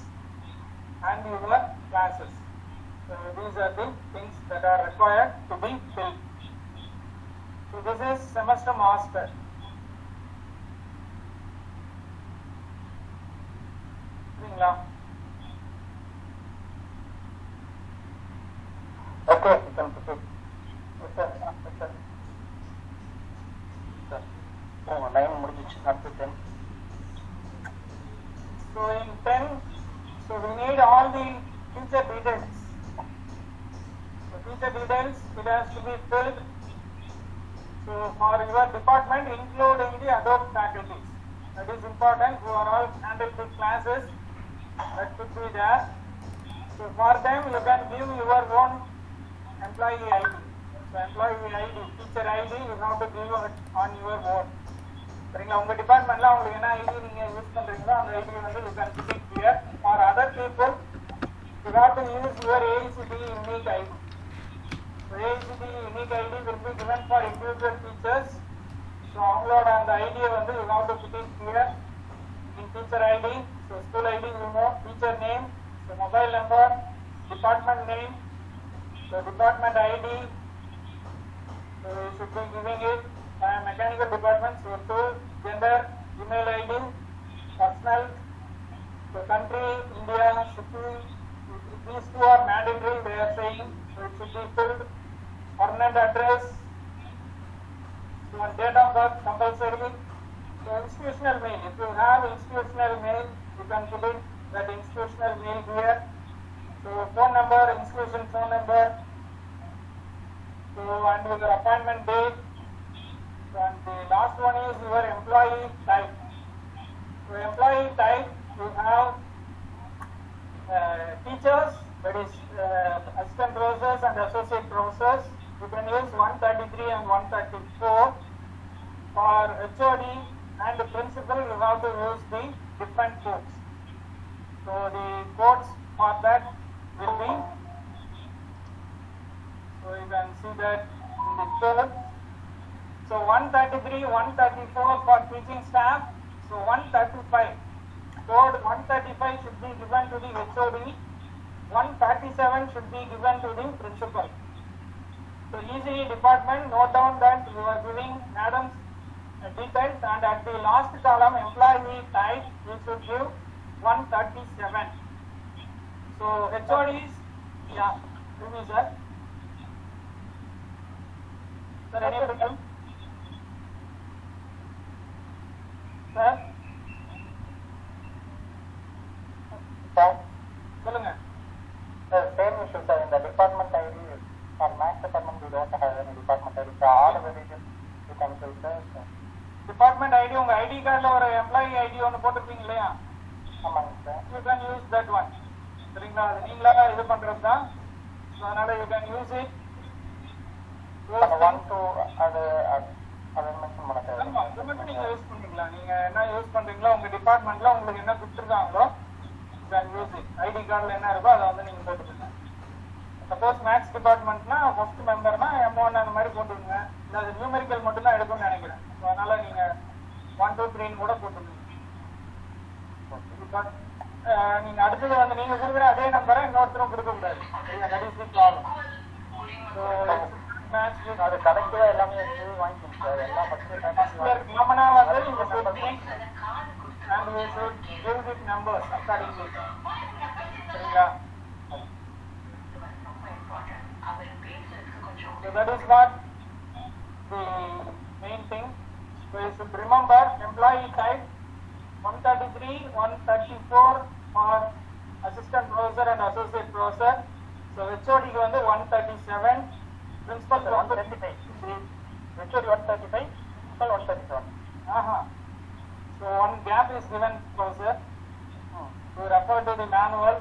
B: and your classes. So these are the things that are required to be filled. So this is semester master.
A: Okay, you can proceed. Sir. Oh, 9 முடிஞ்சிச்சு, up to 10.
B: So in 10, so we need all the teacher details. So teacher details, it has to be filled. So for your department, including the other faculties, that is important, who are all handled the classes, that should be there. So for them, you can give your own employee ID. So employee ID, teacher ID, you have to give it on your own. சரிங்களா? உங்க டிபார்ட்மெண்ட்ல உங்களுக்கு என்ன ID நீங்க use பண்றீங்களோ அந்த ID வந்து you can put it here. For other people, you have to use your AICD unique ID. So AICD unique ID will be given for individual teachers. So அவங்களோட அந்த ஐடியை வந்து you have to put it here. In teacher ID, so school ID you know, teacher name, so mobile number, department name, so department ID, so you should be giving it. Mechanical department, so tool, gender, email ID, personal, so country, India, city, these two are mandatory, they are saying, so it should be filled. Permanent address, so date of birth compulsory. So institutional mail, if you have institutional mail, you can put it that institutional mail here. So phone number, institution phone number, so and your appointment date. And the last one is your employee type. So employee type, you have teachers, that is assistant professors and associate professors. You can use 133 and 134. For HOD and the principal, you have to use the different codes. So the codes for that will be, so you can see that in the code. So 133, 134 for teaching staff. So 135, code 135 should be given to the HOD. 137 should be given to the principal. So GCE department, note down that you are giving madam's details, and at the last column employee type you should give 137. So HODs, yeah, give me sir. Sir, any problem? Sir?
A: Sir?
B: சொல்லுங்க.
A: Same issue, sir. In the department ID, for math department, we don't have any department ID. So all the regions you can fill, sir.
B: Department ID, உங்க ID கார்டில் ஒரு employee ID ஒன்று போட்டிருப்பீங்க இல்லையா?
A: ஆமாங்க sir.
B: You can use that one. சரிங்களா? அது நீங்களா இது பண்றது தான். அதனால you can use it.
A: One to அது மென்ஷன் பண்ண சார்.
B: ஆமா, இது மட்டும் நீங்க யூஸ் பண்றீங்களா? நீங்க என்ன யூஸ் பண்றீங்களோ உங்க டிபார்ட்மெண்ட்ல உங்களுக்கு என்ன கொடுத்துருக்காங்களோ you can use it. ID கார்டில் என்ன இருக்கோ அதை வந்து நீங்க போட்டுக்கோங்க. சப்போஸ் மேத்ஸ் டிபார்ட்மெண்ட்னா ஃபர்ஸ்ட் மெம்பர்னா M1 அந்த மாதிரி போட்டுருங்க. இல்லை அது நியூமெரிக்கல் மட்டும் தான் எடுக்கும்னு நினைக்கிறேன். அதனால நீங்க 1 2 3 கூட போட்டுருங்க. நீங்க அடுத்தது வந்து நீங்க கொடுக்குற அதே நம்பரை இன்னொருத்தரும் கொடுக்க கூடாது. That is the problem. So maths
A: அது கரெக்டாக எல்லாமே வாங்கிக்கணும் சார். எல்லா பட்ஜெட்
B: காமனா வந்து நீங்க சொல்லுங்க. And we should give these numbers accordingly. சரிங்களா? So that is what the main thing. So you should remember employee type 133, 134 for professor and associate professor. So HOD க்கு வந்து 137, principal 135. HOD 135, principal 137. So one gap is given, professor. To refer to the manual.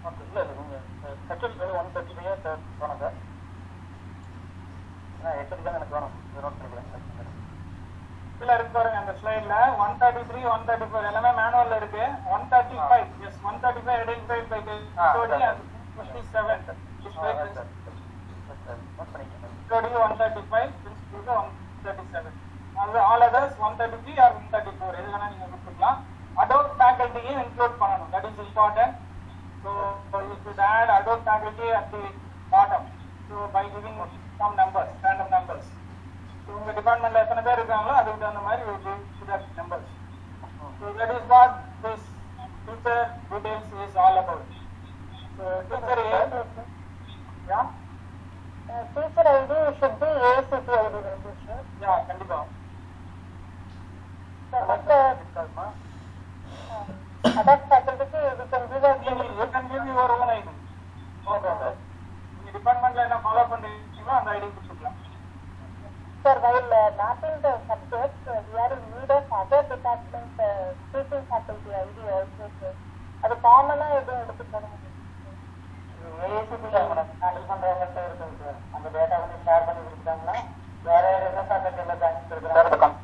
B: Okay, இல்ல நீங்க HOD 135 சொன்னாங்க. HOD தான் எனக்கு வேணும். Note பண்ணிக்கிறேன். கீழ இருக்கு பாருங்க அந்த ஸ்லைட்ல 133 134 எல்லாமே மேனுவல்ல இருக்கு. 135 yes 135 identified by HOD and 57 displayed note பண்ணிக்கிறேன். HOD 135 principal 137 all others 133 or 134 எது வேணா நீங்க கொடுத்துக்கலாம். adult faculty include பண்ணனும், that is important. So you should add adult faculty at the bottom, so by giving some numbers, random numbers. So உங்க டிபார்ட்மென்ட்ல எத்தனை பேர் இருக்காங்களோ அதுக்கு தகுந்த மாதிரி we give to that numbers. So that is what this teacher details is all about. So teacher A, yeah,
D: teacher ID should be ACT ID, sir.
B: yeah, கண்டிப்பா.
D: So adult faculty we can give a
B: you can give your own ID. Okay, sir. நீங்க டிபார்ட்மென்ட்ல என்ன follow பண்றீங்களோ அந்த ID கொடுத்துக்கலாம்.
D: Sir, while mapping the subjects, we are in need of other department teaching faculty ID also, sir. அது காமனா எதுவும் எடுத்துக்கணும்.
A: ஏசிபில handle பண்றவங்கள்ட்ட இருக்கும் சார். அந்த டேட்டா வந்து ஷேர் பண்ணி கொடுத்தாங்கன்னா வேற எந்த ஃபேக்கல்ட்டில ஜாயின் இருக்கிறாங்க.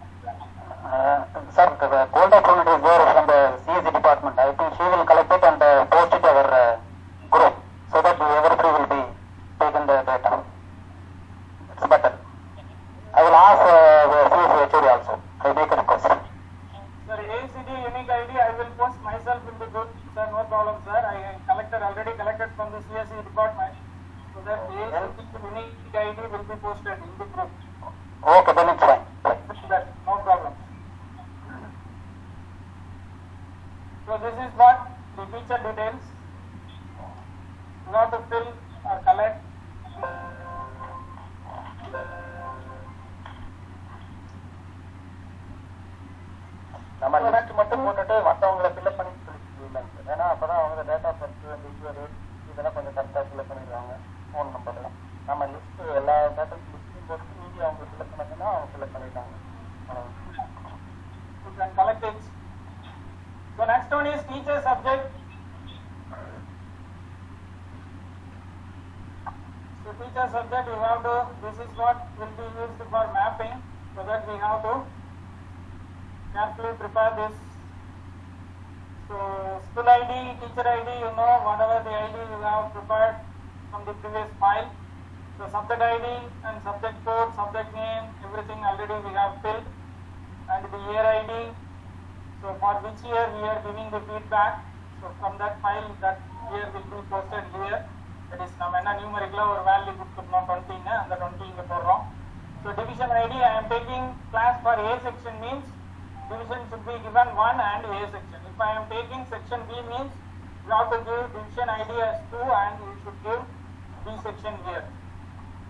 A: Sir, the code document is there from the CSE department. I think she will collect it and post it our group so that everybody will be taken the data. It's better. I will ask the CSE HOD also. I will make a request.
B: Sir, ACD unique ID I will post myself in the group. Sir, no problem, sir. I already collected from the CSE department, so that ACD unique ID will be posted in the group.
A: Okay, then it's fine.
B: That, no problem. So this is what the feature details. You have to fill or collect.
A: நம்ம list மட்டும் போட்டுட்டு மற்றவங்களை fill up பண்ணி சொல்லிக்கலாம் sir. ஏன்னா அப்பதான் அவங்க data birth visual இதெல்லாம் கொஞ்சம் கரெக்டாக ஃபில்அப் பண்ணிடுவாங்க. ஃபோன் நம்பர்லாம் நம்ம லிஸ்ட் எல்லா டேட்டா லிஸ்ட்டையும் போட்டு மீதி அவங்க ஃபில்அப் பண்ணதுன்னா அவங்க ஃபில்அப் பண்ணிட்டாங்க.
B: You can collect it. So next one is teacher subject. So teacher subject you have to, this is what will be used for mapping, so that we have to carefully prepare this. So school ID, teacher ID, you know whatever the ID you have prepared from the previous file. So subject ID and subject code, subject name, everything already we have filled, and the year ID. So for which year we are giving the feedback. So from that file that year will be posted here. That is நம்ம என்ன நியூமரிக்கலா ஒரு value கொடுத்துட்டோம் 20 ன்னு அந்த 20 இங்க போடுறோம். So division ID I am taking class for A section means division should be given 1 and A section. If I am taking section B means you have to give division ID as 2 and you should give B section here.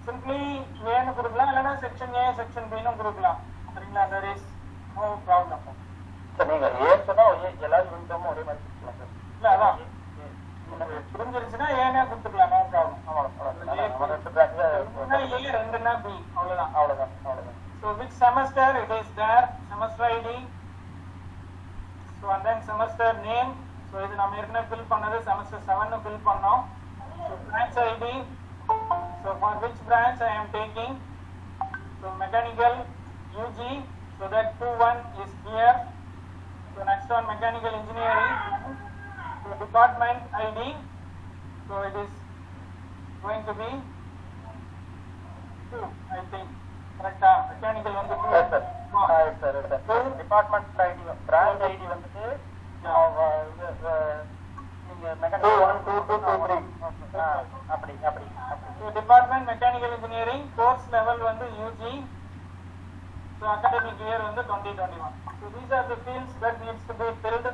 B: Simply A ன்னு கொடுக்கலாம் இல்லனா section A section B ன்னு கொடுக்கலாம். சரிங்களா? There is no problem.
A: Sir நீங்க ஏன்னு சொன்னா எல்லா யூனிட்டும் ஒரே மாதிரி கொடுக்கலாம் சார்.
B: இல்ல அதான் புரிஞ்சிருச்சுன்னா ஏனே கொடுத்துக்கலாம், நோ ப்ராப்ளம். ரெண்டுனா பி, அவ்வளவுதான். So which semester it is there, semester ID, so and then semester name. So இது நம்ம ஏற்கனவே fill பண்ணது semester 7 னு fill பண்ணோம். So branch ID, so for which branch I am taking, so mechanical UG, so that 21 is here. So next one mechanical engineering, so department ID, so it is going to be 2, I think. Correct? Mechanical வந்து 2.
A: Yes sir. Department ID, branch ID வந்துட்டு நீங்க mechanical 1 2 2 3 அப்படி.
B: So department mechanical engineering course level வந்து UG, so academic year வந்து 2021. So these are the fields that needs to be filled,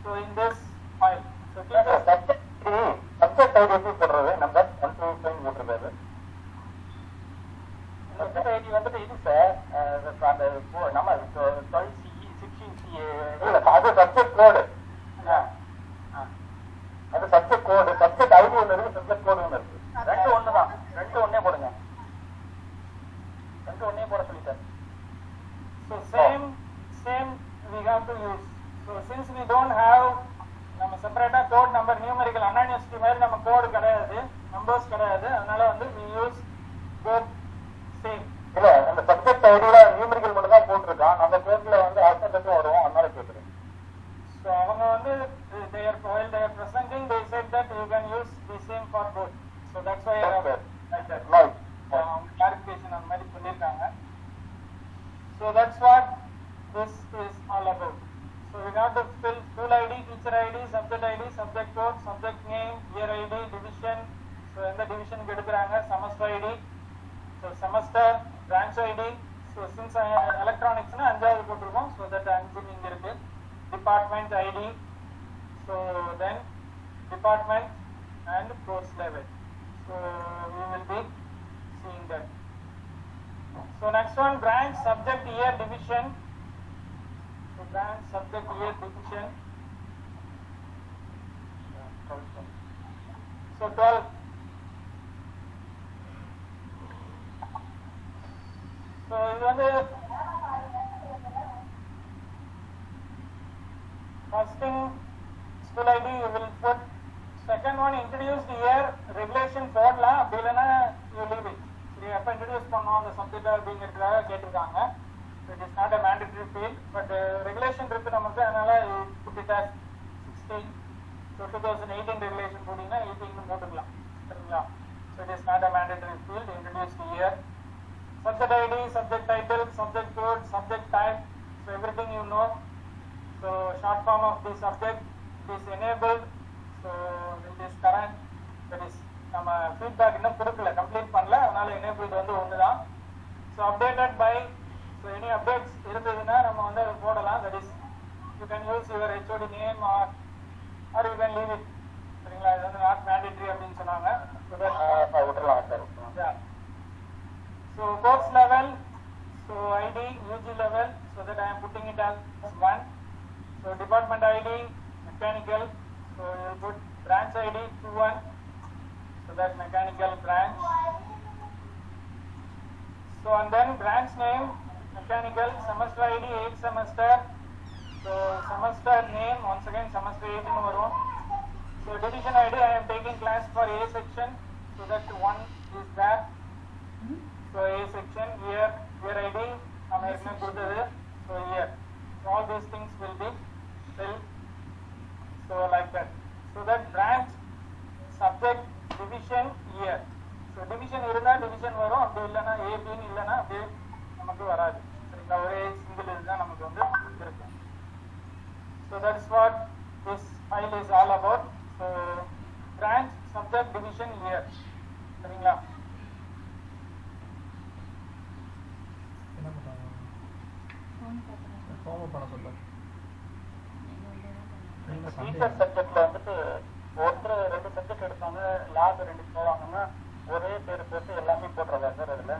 B: so in this file. So teachers
A: subject ID எப்படி போடுறது? Number 1 2 5 போட்டுருக்காரு. subject ID வந்துட்டு இது sir அந்த நம்ம 12 CE 16 CA இல்ல அது subject code. அது subject
B: So that's why
A: Okay.
B: like that.
A: Right.
B: Clarification on மாதிரி சொல்லிருக்காங்க. So that's what this is all about. So we got to fill school ID, teacher ID, subject code, subject name, year ID, division. So எந்த division எடுக்கறாங்க, semester ID. So semester, branch ID. So since electronics na அஞ்சாவது போட்டுருக்கோம். So that அஞ்சு இங்க இருக்கு. Department ID. So then department and course level. So we will be seeing that. So next one, branch, subject, year, division. So branch, subject, year, division. So 12. So இது வந்து first thing school ID you will put. Second one, introduce the year, regulation போடலாம், அப்படி இல்லைன்னா you leave it. சரி, எப்போ introduce பண்ணோம் அந்த subject அப்படிங்கிறதுக்காக கேட்டிருக்காங்க. So it is not a mandatory field, but regulation இருக்கு நமக்கு, அதனால put it as 16. So 2018 regulation போட்டீங்கன்னா 18 போட்டுக்கலாம், சரிங்களா? So it is not a mandatory field. Introduce the year, subject ID, subject title, subject code, subject type. So everything you know. So short form of the subject is enabled. So it is current. That is நம்ம feedback இன்னும் கொடுக்கல, complete பண்ணல, அதனால enabled வந்து ஒண்ணுதான். So updated by, so any updates இருந்ததுன்னா நம்ம வந்து போடலாம். That is you can use your HOD name or you can leave it. சரிங்களா? இது வந்து not mandatory அப்படின்னு சொன்னாங்க. So that
A: விட்டுறலாம் sir.
B: yeah. So course level, so ID, UG level, so that I am putting it as 1. So department ID, mechanical, so you will put branch ID 21, so that mechanical branch. So and then branch name, mechanical, semester ID 8 semester, so semester name, once again semester 8 in varum. So division ID, I am taking class for A section, so that 1 is there. So A section, year ID, நம்ம ஏற்கனவே கொடுத்தது, so year. So all these things will be filled, so like that. So that branch, subject, division, year. So division இருந்தா division வரும், அப்படி இல்லைன்னா A, B இல்லைன்னா அப்படியே நமக்கு வராது. சரிங்களா? ஒரே சிங்கிள் இதுதான் நமக்கு வந்து இருக்கும். So that's what this file is all about. So branch, subject, division, year. சரிங்களா?
C: என்ன பண்ணுறாங்க? ஃபார்வர்ட் பண்ண சொல்ல
A: டீச்சர் சப்ஜெக்ட்ல வந்துட்டு ஒருத்தர் 2 சப்ஜெக்ட் எடுப்பாங்க, லேப் 2 போவாங்கன்னா ஒரே பேர் போட்டு எல்லாமே போட்டுறதா சார் அதுல?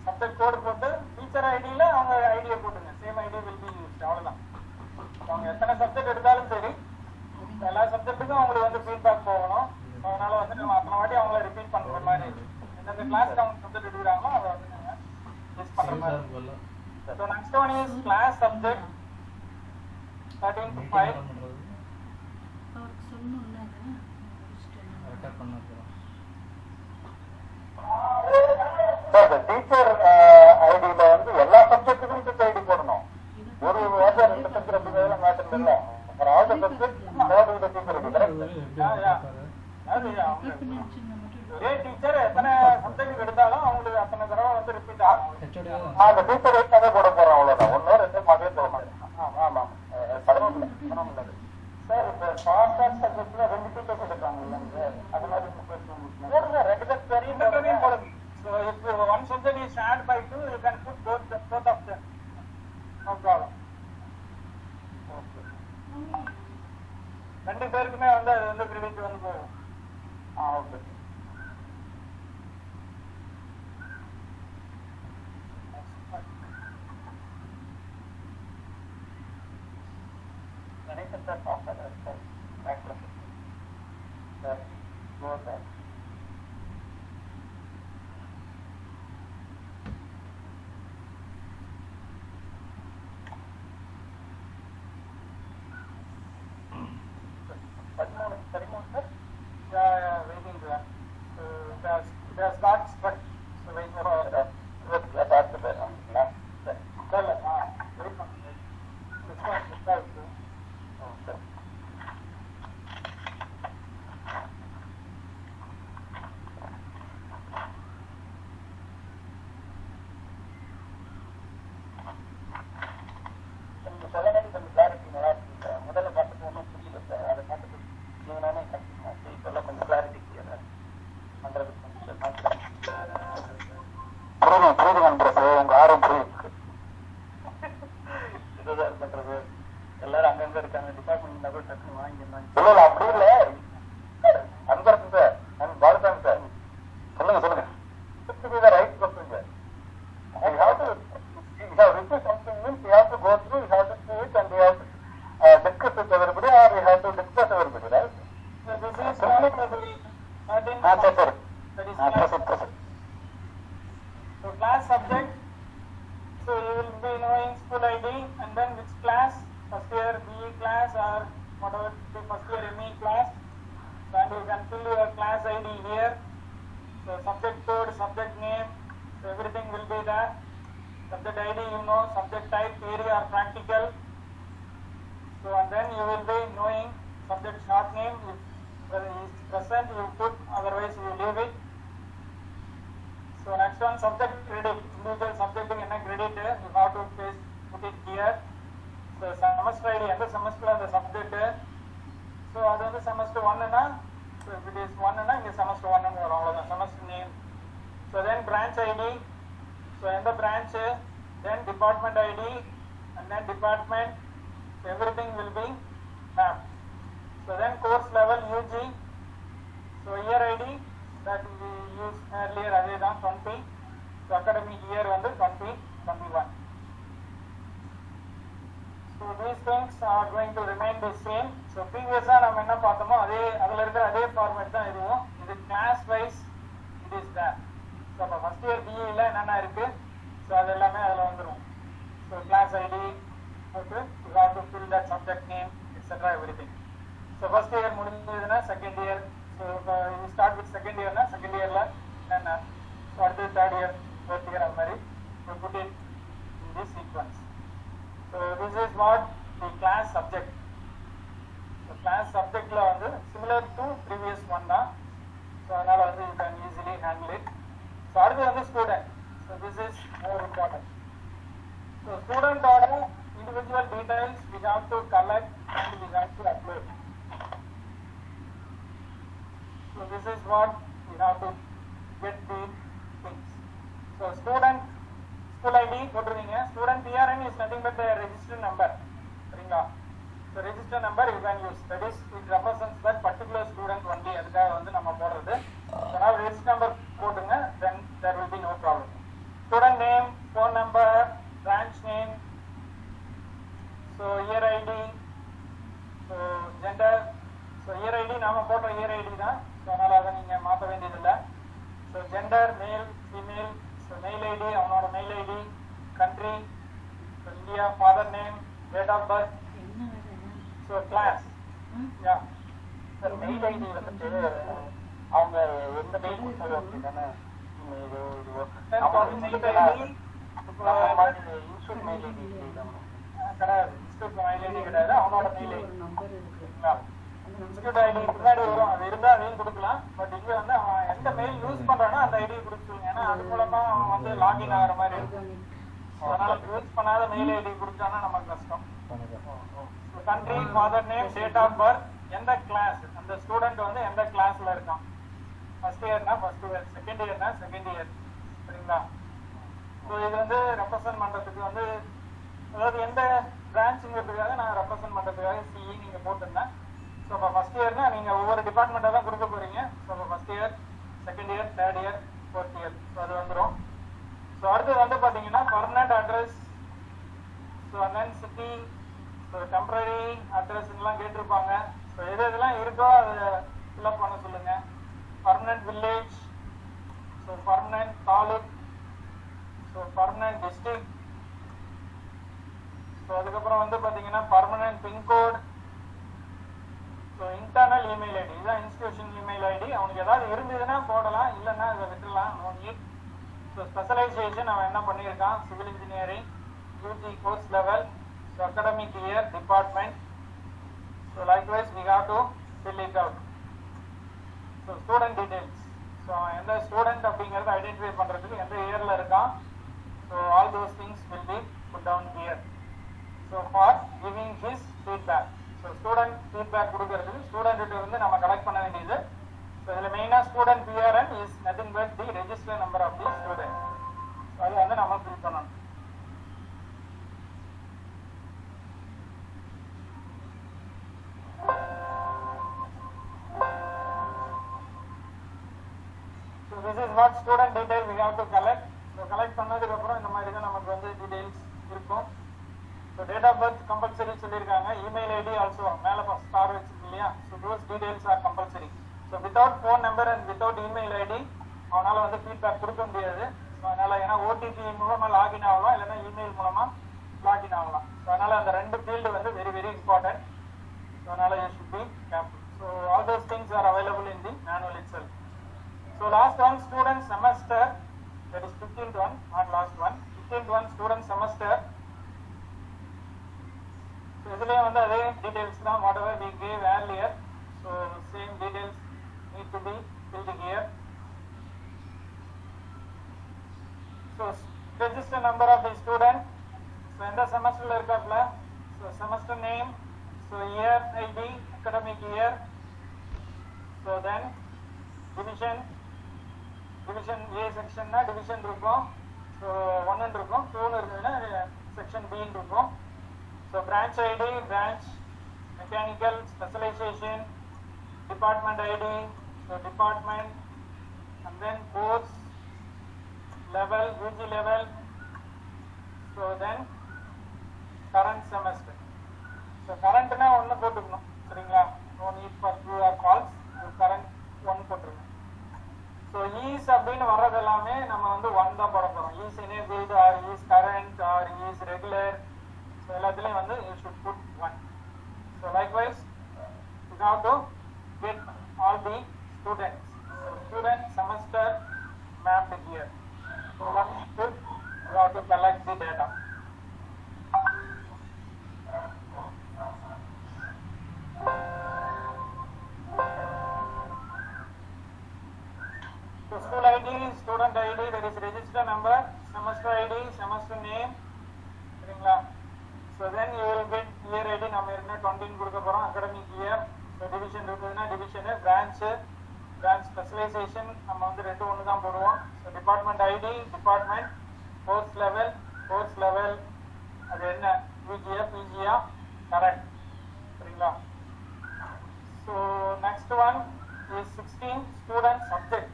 B: சப்ஜெக்ட் கோடு போட்டு டீச்சர் ஐடியில அவங்க ஐடியை போட்டுங்க, same ID will be used, அவ்வளவுதான். அவங்க எத்தனை சப்ஜெக்ட் எடுத்தாலும் சரி, எல்லா சப்ஜெக்ட்டுக்கும் அவங்களுக்கு வந்து ஃபீட்பேக் போகணும். அதனால வந்து நம்ம அத்தனை வாட்டி அவங்கள ரிப்பீட் பண்ற மாதிரி எந்தெந்த கிளாஸ்க்கு அவங்க சப்ஜெக்ட் எடுக்கிறாங்களோ அதை வந்து நீங்க யூஸ் பண்ற மாதிரி. So next one is class subject 13 to 5.
C: Record பண்ண
A: சார் டீச்சர் ஐடியில வந்து எல்லா சப்ஜெக்ட்டுக்கும் டீச்சர் ஐடி போடணும். ஒரு வாசம் 2 சப்ஜெக்ட் அப்படிங்கிறதுல மேட்டர் இல்லை. For all the subject third with teacher ID correct? ஒரே டீச்சர் எத்தனை சப்ஜெக்ட் எடுத்தாலும் அவங்களுக்கு அத்தனை தடவை வந்து ரிப்பீட் ஆகும். அந்த டீச்சர் ஐடி போட போறோம், அவ்வளவுதான். 1 or 2 மாதமே போட மாட்டேன். ஆமா 11 சார். இப்ப ஷார்ட் சப்ஜெக்ட்ல 2 டீச்சர்ஸ் எடுப்பாங்க இல்லைங்க சார், அது மாதிரி போடுங்க 2 பேர் தெரியும் போடுங்க.
B: So if one subject is shared by 2, you can put both of them. No problem. ரெண்டு பேருக்குமே வந்து அது வந்து கிரெடிட் வந்து போகும்.
A: ஓகே. கணேசன் சார் பாப்பாரு சார் பேக்ல sir go sir.
B: Waiting there. So it has got stuck. So wait for it.
A: That's the best. sir, sir.
B: That is
A: Proceed,
B: class.
A: proceed.
B: So class subject. So you will be knowing school ID and then which class, first year BE class or whatever the first year ME class. And you can fill your class ID here. So subject code, subject name, so everything will be there. Subject ID you know, subject type, theory or practical. So and then you will be knowing subject short name. If it is present you put, otherwise you leave it. So next one, subject credit. Individual subject in a credit you have to put it here. So semester ID and the semester of the subject. So other semester 1 na, so if it is 1 na, in semester 1 and all the semester name. So then branch ID. So in the branch, then department ID and then department. So everything will be mapped. So then course level UG. So year ID that we used earlier away than 20. So academic year under 2021. So these things are going to remain the same. So previous நம்ம என்ன பார்த்தோமோ அதே அதுல இருக்கிற அதே format தான் இதுவும். இது class wise it is there. So அப்ப ஃபர்ஸ்ட் இயர் BE ல என்னென்ன இருக்கு, so அது எல்லாமே அதுல வந்துரும். So class ID, okay, you have to fill that subject name, etc. everything. So first year முடிஞ்சதுன்னா second year. So you start with second year na, second year la என்ன, so அடுத்து third year, fourth year அந்த மாதிரி we put it in this sequence. So this is what the class subject. So class subject la வந்து similar to previous one da. So அதனால வந்து you can easily handle it. So அடுத்து வந்து student. So this is more important. So student order individual details we have to collect and we have to upload. So this is what we have to get the things. So student school ID போட்டுருவீங்க. Student PRN is nothing but the register number. சரிங்களா? So register number you can use. That is it represents that particular student only. அதுக்காக வந்து நம்ம போடுறது. So now register number போடுங்க, then there will be no problem. Student name, phone number, branch name, so year ID, so gender. So year ID நாம போடுற year ID தான். So அதனால அதை நீங்க மாற்ற வேண்டியதில்லை. So gender, male, female, so mail ID, அவனோட mail ID, country, so India, father name, date of birth, so class. Yeah.
A: Sir, mail ID வந்துட்டு அவங்க எந்த மெயில் கொடுத்தாலும் ஓகே தானே? இன்ஸ்டியூட் மெயில் ஐடி
B: கிடையாது, இன்ஸ்டியூட் மெயில் ஐடி கிடையாது, அவனோட mail ID. Institute ID பின்னாடி வரும், அது இருந்தா அதையும் கொடுக்கலாம். பட் இங்க வந்து அவன் எந்த மெயில் யூஸ் பண்றானோ அந்த ஐடியை கொடுத்துருங்க. ஏன்னா அது மூலமா அவன் வந்து லாகின் ஆகிற மாதிரி இருக்கும். அதனால யூஸ் பண்ணாத மெயில் ஐடி கொடுத்தானா நமக்கு கஷ்டம். Country, father name, date of birth, எந்த கிளாஸ் அந்த ஸ்டூடெண்ட் வந்து எந்த கிளாஸ்ல இருக்கான், ஃபர்ஸ்ட் இயர்னா ஃபர்ஸ்ட் இயர், செகண்ட் இயர்னா செகண்ட் இயர். சரிங்களா? ஸோ இது வந்து ரெப்ரசன்ட் பண்றதுக்கு வந்து அதாவது எந்த பிரான்ச்சுங்கிறதுக்காக நான் ரெப்ரசன்ட் பண்றதுக்காக சிஇ நீங்க போட்டிருந்தேன். ஸோ இப்போ ஃபர்ஸ்ட் இயர்னா நீங்க ஒவ்வொரு டிபார்ட்மெண்ட்டாக தான் கொடுக்க போறீங்க. ஸோ இப்போ first year, second year, third year, fourth year, so அது வந்துடும். ஸோ அடுத்து வந்து பார்த்தீங்கன்னா permanent address, so then city, so temporary அட்ரஸ்லாம் கேட்டிருப்பாங்க. ஸோ எது எதெல்லாம் இருக்கோ அதை ஃபில்அப் பண்ண சொல்லுங்க. Permanent village, so permanent taluk, so permanent district, so அதுக்கப்புறம் வந்து பார்த்தீங்கன்னா permanent pincode, so internal email ID, இதுதான் இன்ஸ்டிடியூஷன் இமெயில் ஐடி. அவனுக்கு ஏதாவது இருந்ததுன்னா போடலாம், இல்லைன்னா இதை விட்டுடலாம், நோ நீட். ஸோ ஸ்பெஷலைசேஷன் அவன் என்ன பண்ணியிருக்கான், civil engineering, UG course level, so academic year, department. So likewise we have to fill it out. So student details, so எந்த ஸ்டூடெண்ட் அப்படிங்கிறத ஐடென்டிஃபை பண்ணுறதுக்கு எந்த இயரில் இருக்கான், so all those things will be put down here. So for giving his feedback, so student feedback கொடுக்கறதுக்கு student வந்து நம்ம collect பண்ண வேண்டியது. ஸோ இதில் மெயினாக student PRN is nothing but the register number of the student. அது வந்து நம்ம ஃபில் பண்ணணும். So this is what student detail we have to collect. So collect பண்ணதுக்கு அப்புறம் இந்த மாதிரி தான் நமக்கு வந்து டீடைல்ஸ் இருக்கும். So date of birth compulsory சொல்லிருக்காங்க. Email ID also மேல ஸ்டார் வச்சிருக்கு இல்லையா? So those details are compulsory. So without phone number and without email ID அவனால் வந்து ஃபீட்பேக் கொடுக்க முடியாது. ஸோ அதனால் ஏன்னா ஓடிபி மூலமாக லாகின் ஆகலாம், இல்லைன்னா இமெயில் மூலமாக லாகின் ஆகலாம். ஸோ அதனால் அந்த ரெண்டு ஃபீல்டு வந்து வெரி வெரி இம்பார்ட்டன்ட். ஸோ அதனால் you should be careful. So all those things are available in the manual it self. So last one student semester, that is 15th one, not last one. 15th one student semester. So இதுலயே வந்து அதே details தான் whatever we gave earlier. So same details need to be filled here. So register number of the student. So எந்த செமஸ்டர்ல இருக்காப்ல, so semester name, so year ID, academic year. So then division A செக்ஷன்னா division இருக்கும். So 1 இருக்கும், 2 இருந்ததுன்னா section B இருக்கும். So branch ID, branch mechanical specialization, department ID, so department, and then course level, UG level. So then current semester. So கரண்ட்னா 1 போட்டுக்கணும், சரிங்களா? No need for true or false, current 1 போட்டுருக்கணும். So is அப்படின்னு வர்றது எல்லாமே நம்ம வந்து 1 தான் போட போகிறோம். Is enabled or is current or is regular, so எல்லாத்துலேயும் வந்து you should put 1. So likewise you have to get all the students. So student semester mapped here. So what you have to collect the data. So school ID, student ID, that is register number, semester ID, semester name, சரிங்களா? So then you will get year ID, நம்ம என்ன 20 கொடுக்க போறோம், academic year. So division இருக்குதுன்னா division, branch specialization நம்ம வந்து 2 1 தான் போடுவோம். So department ID, department, course level, அது என்ன UGA, PGA, current, சரிங்களா? So next one is 16 student subject.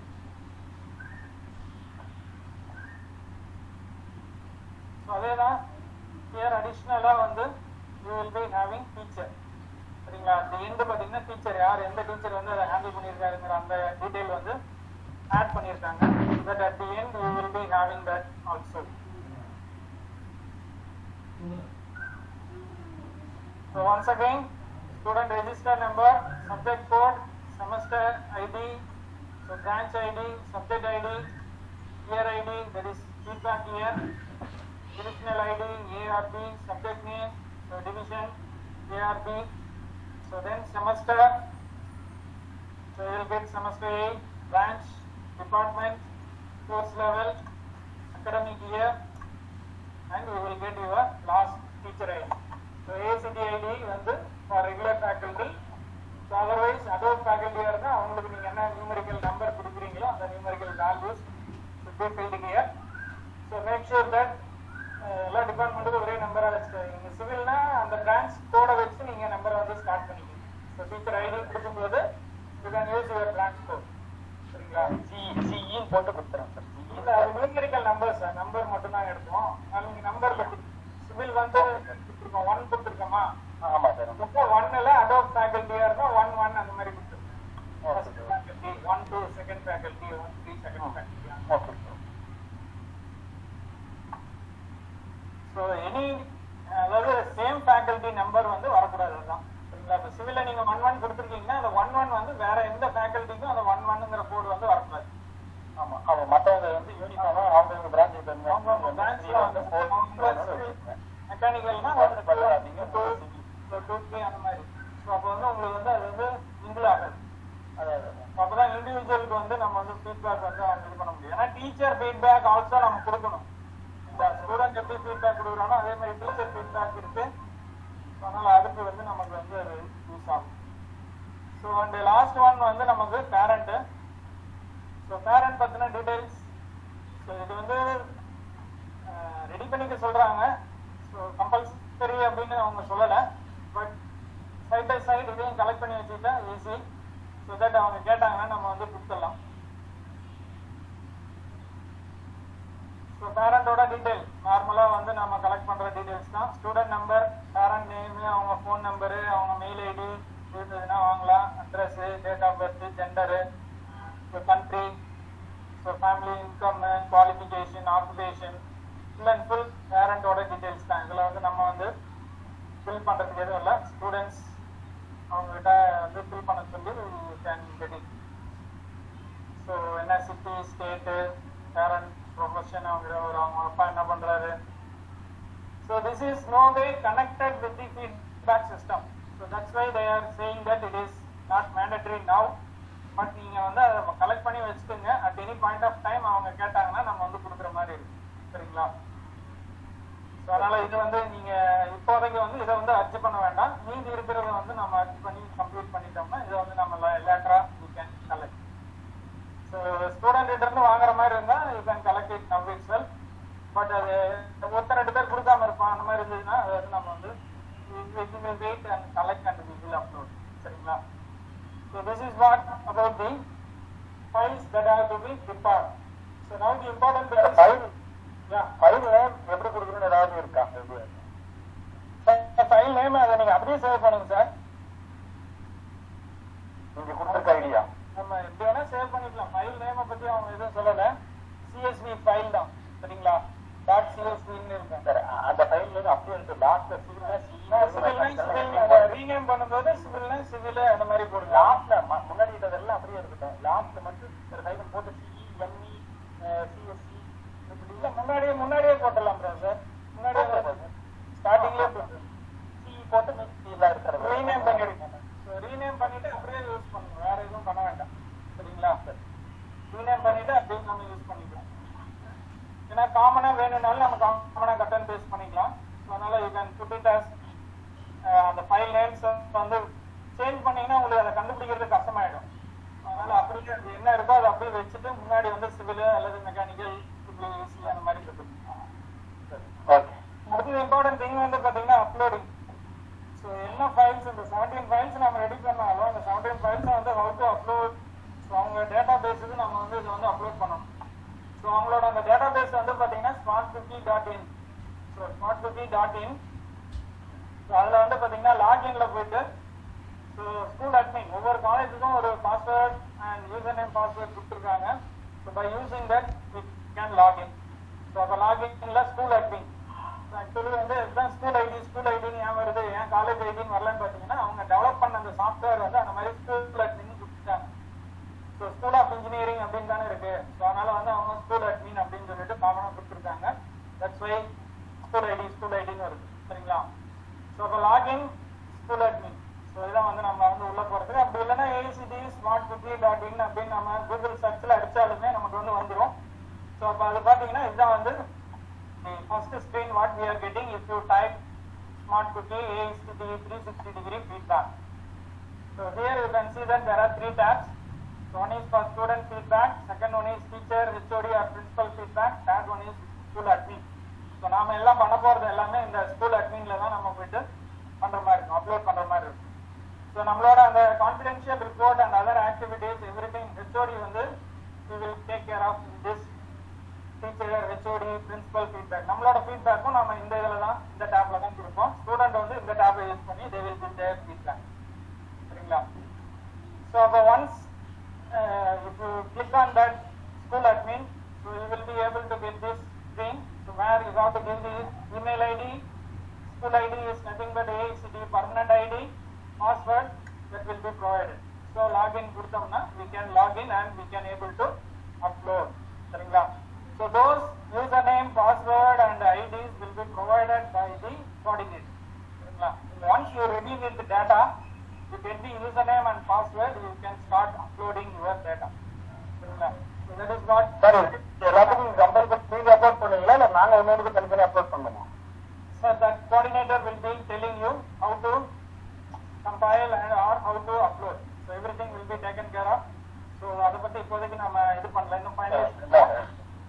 B: So அதேதான் here additional வந்து you will be having teacher, சரிங்களா? at the end பாத்தீங்கன்னா டீச்சர் யார், எந்த டீச்சர் வந்து அதை ஹேண்டில் பண்ணியிருக்காருங்கிற அந்த டீடைல் வந்து ஆட் பண்ணியிருக்காங்க. so that at the end you will be having that also. So once again, student register number, subject code, semester ID, so branch ID, subject ID, year ID, that is feedback year, divisional ID, ARB, subject name, so division, ARB. So then semester, so you will get semester A, branch, department, course level, academic year, and you will get your last teacher ID. So ACD ID வந்து for regular faculty. So otherwise adult faculty இருந்தா அவங்களுக்கு நீங்க என்ன numerical number கொடுக்குறீங்களோ அந்த numerical values should be filled here. So make sure that எல்லா டிபார்ட்மெண்ட்டுக்கும் ஒரே நம்பரா வச்சுக்கோங்க. சிவில்னா அந்த பிரான்ச் கோட வச்சு நீங்க நம்பரை வந்து ஸ்டார்ட் பண்ணிக்கணும். ஸோ டீச்சர் ஐடி கொடுக்கும்போது you can use your branch code, சரிங்களா? சிஇன்னு போட்டு கொடுத்துறேன் சார். இல்லை, அது நியூமெரிக்கல் நம்பர் சார், நம்பர் மட்டும் தான் எடுப்போம். அதனால நீங்க நம்பர் பற்றி சிவில் வந்து கொடுத்துருக்கோம், 1 கொடுத்துருக்கோமா? ஆமாம் சார். இப்போ 1ல் அடோப் ஃபேக்கல்ட்டியாக இருந்தால் 1 1 அந்த மாதிரி கொடுத்துருக்கோம். First faculty 1 2, second faculty 1 3, second faculty. Okay. So any அதாவது சேம் ஃபேக்கல்ட்டி நம்பர் வந்து வரக்கூடாது, அதுதான் சரிங்களா? இப்போ சிவிலில் நீங்கள் 1 1 கொடுத்துருக்கீங்கன்னா அந்த 1 1 வந்து வேற எந்த ஃபேக்கல்ட்டிக்கும் அந்த 1 1ங்கிற கோடு வந்து வரக்கூடாது. ஆமாம், அவங்க மற்றவங்க வந்து யூனிஃபார்மாக அவங்க பிரான்ச் அவங்க பிரான்ச்சில் வந்து மெக்கானிக்கல்னா 2 3 அந்த மாதிரி. ஸோ அப்போ வந்து உங்களுக்கு வந்து அது வந்து மிங்கிள் ஆகாது. அதாவது அப்போ தான் இண்டிவிஜுவலுக்கு வந்து நம்ம வந்து ஃபீட்பேக் வந்து அவங்க இது பண்ண முடியும். ஏன்னா டீச்சர் ஃபீட்பேக் ஆல்சோ நம்ம கொடுக்கணும். ஸ்டூடெண்ட் எப்படி ஃபீட்பேக் கொடுக்குறானோ அதே மாதிரி டீச்சர் ஃபீட்பேக் இருக்கு. அதனால அதுக்கு வந்து நமக்கு வந்து அது யூஸ் ஆகும். ஸோ அண்ட் லாஸ்ட் ஒன் வந்து நமக்கு பேரண்ட்டு. ஸோ பேரண்ட் பற்றின டீடைல்ஸ். ஸோ இது வந்து ரெடி பண்ணிக்க சொல்கிறாங்க. ஸோ கம்பல்சரி அப்படின்னு அவங்க சொல்லலை, பட் சைட் பை சைட் இதையும் கலெக்ட் பண்ணி வச்சுக்கிட்டா ஈஸி. ஸோ தட் அவங்க கேட்டாங்கன்னா நம்ம வந்து கொடுத்துடலாம். ஸோ பேரண்டோட டீடைல் நார்மலாக வந்து நம்ம கலெக்ட் பண்ணுற டீடைல்ஸ் தான். ஸ்டூடெண்ட் நம்பர், பேரண்ட் நேமு, அவங்க ஃபோன் நம்பரு, அவங்க மெயில் ஐடி, இருந்ததுன்னா வாங்கலாம். Address, date of birth, gender, country, so family, income, qualification, occupation, full and full பேரண்டோட டீட்டெயில்ஸ் தான். இதில் வந்து நம்ம வந்து ஃபில் பண்ணுறதுக்கு எதுவும் இல்லை. ஸ்டூடெண்ட்ஸ் அவங்ககிட்ட வந்து ஃபில் பண்ண சொல்லி கேன் கெட் இட். ஸோ என்ன சிட்டி, ஸ்டேட்டு, பேரண்ட், ப்ரொஃபஷன், அவங்க அப்பா என்ன பண்ணுறாரு. So this is no way connected with the feedback system. So that's why they are saying that it is not mandatory now. But நீங்கள் வந்து அதை collect பண்ணி வச்சுக்கோங்க. At any point of time அவங்க கேட்டாங்கன்னா நம்ம வந்து கொடுக்குற மாதிரி இருக்கு. சரிங்களா? ஸோ அதனால இது வந்து நீங்கள் இப்போதைக்கு வந்து இதை வந்து அர்ஜி பண்ண வேண்டாம். மீதி இருக்கிறத வந்து நம்ம அர்ஜி பண்ணி கம்ப்ளீட் பண்ணிட்டோம்னா இதை வந்து நம்ம லேட்டரா you can collect. So student இருந்து வாங்குற மாதிரி இருந்தால் you can collect it now itself. But அது ஒருத்தர் 2 பேர் கொடுக்காம இருப்பான், அந்த மாதிரி இருந்ததுன்னா அதை வந்து நம்ம வந்து wait and collect and we will upload. சரிங்களா? So this is what about the files that have to be prepared. So now the important bit is file. Yeah, file name எப்படி கொடுக்கணும்னு ஏதாவது இருக்கா? ஃபைல் நேம் அதை நீங்க அப்படியே save பண்ணுங்க sir. நீங்க கொடுத்திருக்க ஐடியா நம்ம எப்படி வேணா சேவ் பண்ணிக்கலாம். ஃபைல் நேமை பத்தி அவங்க எதுவும் சொல்லல. CSV ஃபைல் தான். சரிங்களா? .csv ன்னு இருக்கும் சார். அந்த ஃபைல் நேம் அப்படியே இருக்கு. லாஸ்ட்ல சிவில்னா ரீநேம் பண்ணும்போது சிவில்னா சிவில் அந்த மாதிரி போடுங்க. லாஸ்ட்ல முன்னாடி இதெல்லாம் அப்படியே இருக்கட்டும். லாஸ்ட்ல மட்டும் ஒரு ஃபைல் போட்டு CEME CSC இல்ல முன்னாடியே போடலாம் சார். முன்னாடியே ஸ்டார்டிங்லயே CE போட்டு மிக்ஸில இருக்கிற ரீநேம் பண்ணிடுங்க. ரீநேம் பண்ணிட்டு அப்படியே யூஸ் பண்ணுங்க. வேற எதுவும் பண்ண வேண்டாம். சரிங்களா? ரீநேம் பண்ணிட்டு அப்படியே நம்ம யூஸ் பண்ணிக்கலாம். ஏன்னா காமனா வேணும்னாலும் நம்ம காமனா கட் அண்ட் பேஸ்ட் பண்ணிக்கலாம். அதனால you can put it as அந்த ஃபைல் நேம்ஸ் வந்து சேஞ்ச் பண்ணீங்கன்னா உங்களுக்கு அதை கண்டுபிடிக்கிறது கஷ்டமாயிடும். அதனால அப்படியே அது என்ன இருக்கோ அதை அப்படியே வச்சுட்டு முன்னாடி வந்து சிவில் அல்லது மெக்கானிக்கல் அந்த மாதிரி இருக்கு. அடுத்தது இம்பார்ட்டன்ட் திங் வந்து பார்த்தீங்கன்னா அப்லோடிங். ஸோ என்ன ஃபைல்ஸ் இந்த 17 ஃபைல்ஸ் நம்ம ரெடி பண்ணாலும் அந்த 17 ஃபைல்ஸை வந்து ஹவு டு அப்லோட். ஸோ அவங்க டேட்டா பேஸுக்கு நம்ம வந்து இதை வந்து அப்லோட் பண்ணணும். ஸோ அவங்களோட அந்த டேட்டா பேஸ் வந்து பார்த்தீங்கன்னா smartcookie.in. So smartcookie.in. ஸோ அதில் வந்து பார்த்தீங்கன்னா லாகின்ல போயிட்டு ஸோ ஸ்கூல் அட்மின் ஒவ்வொரு காலேஜுக்கும் ஒரு password and user name password கொடுத்துருக்காங்க. So by using that we can login. So அப்போ லாகின்ல ஸ்கூல் அட்மின். ஸோ ஆக்சுவலி வந்து இதுதான் ஸ்கூல் ஐடின்னு ஏன் வருது, ஏன் காலேஜ் ஐடின்னு வரலன்னு பார்த்தீங்கன்னா அவங்க டெவலப் பண்ண அந்த சாஃப்ட்வேர் வந்து அந்த மாதிரி ஸ்கூல் அட்மின் கொடுத்துட்டாங்க. ஸோ ஸ்கூல் ஆஃப் இன்ஜினியரிங் அப்படின்னு தானே இருக்கு. ஸோ அதனால வந்து அவங்க ஸ்கூல் அட்மின் அப்படின்னு சொல்லிட்டு காமனாக கொடுத்துருக்காங்க. தட்ஸ் வை ஸ்கூல் ஐடின்னு வருது. சரிங்களா? ஸோ அப்போ லாகின் ஸ்கூல் அட்மின். ஸோ இதான் வந்து நம்ம வந்து உள்ள போறதுக்கு. அப்படி இல்லைன்னா ACD smartcookie.in அப்படின்னு நம்ம கூகுள் சர்ச்சில் அடிச்சாலுமே நமக்கு வந்து வந்துடும். ஸோ அப்போ அது பார்த்தீங்கன்னா இதுதான் வந்து first screen what we are getting if you type smartcookie ACD 360-degree feedback. So here you can see that there are 3 tabs. So one is for student feedback, second one is teacher, HOD or principal feedback, third one is school admin. So நாம எல்லாம் பண்ண போறது எல்லாமே இந்த school அட்மின்ல தான் நம்ம போயிட்டு பண்ற மாதிரி இருக்கும், அப்லோட் பண்ற மாதிரி இருக்கும். ஸோ நம்மளோட அந்த confidential report and other activities everything HOD வந்து we will take care of this. Teacher, HOD, principal feedback நம்மளோட ஃபீட்பேக்கும் நம்ம இந்த இதில் தான் இந்த டேப்ல தான் கொடுப்போம். ஸ்டூடெண்ட் வந்து இந்த டேப்பை யூஸ் பண்ணி they will give their feedback. சரிங்களா? ஸோ அப்போ once if you click on that school admin, so you will be able to get this screen. So where you have to give the email ID. School ID is nothing but AICD permanent ID, password that will be provided. So login கொடுத்தோம்னா we can log in and we can able to upload. சரிங்களா? So those username, password and IDs will be provided by the coordinator. சரிங்களா? Once you are ready with the data, you get the username and password, you can start uploading your data. சரிங்களா? So that is what sir எல்லாத்துக்கும் compulsory நீங்க upload பண்ணுவீங்களா இல்ல நாங்க இன்னொருக்கு தனித்தனியா upload பண்ணணுமா? Sir, that coordinator will be telling you how to compile and or how to upload. So everything will be taken care of. So அத பத்தி இப்போதைக்கு நாம இது பண்ணல, இன்னும் ஃபைனலைஸ் பண்ணல.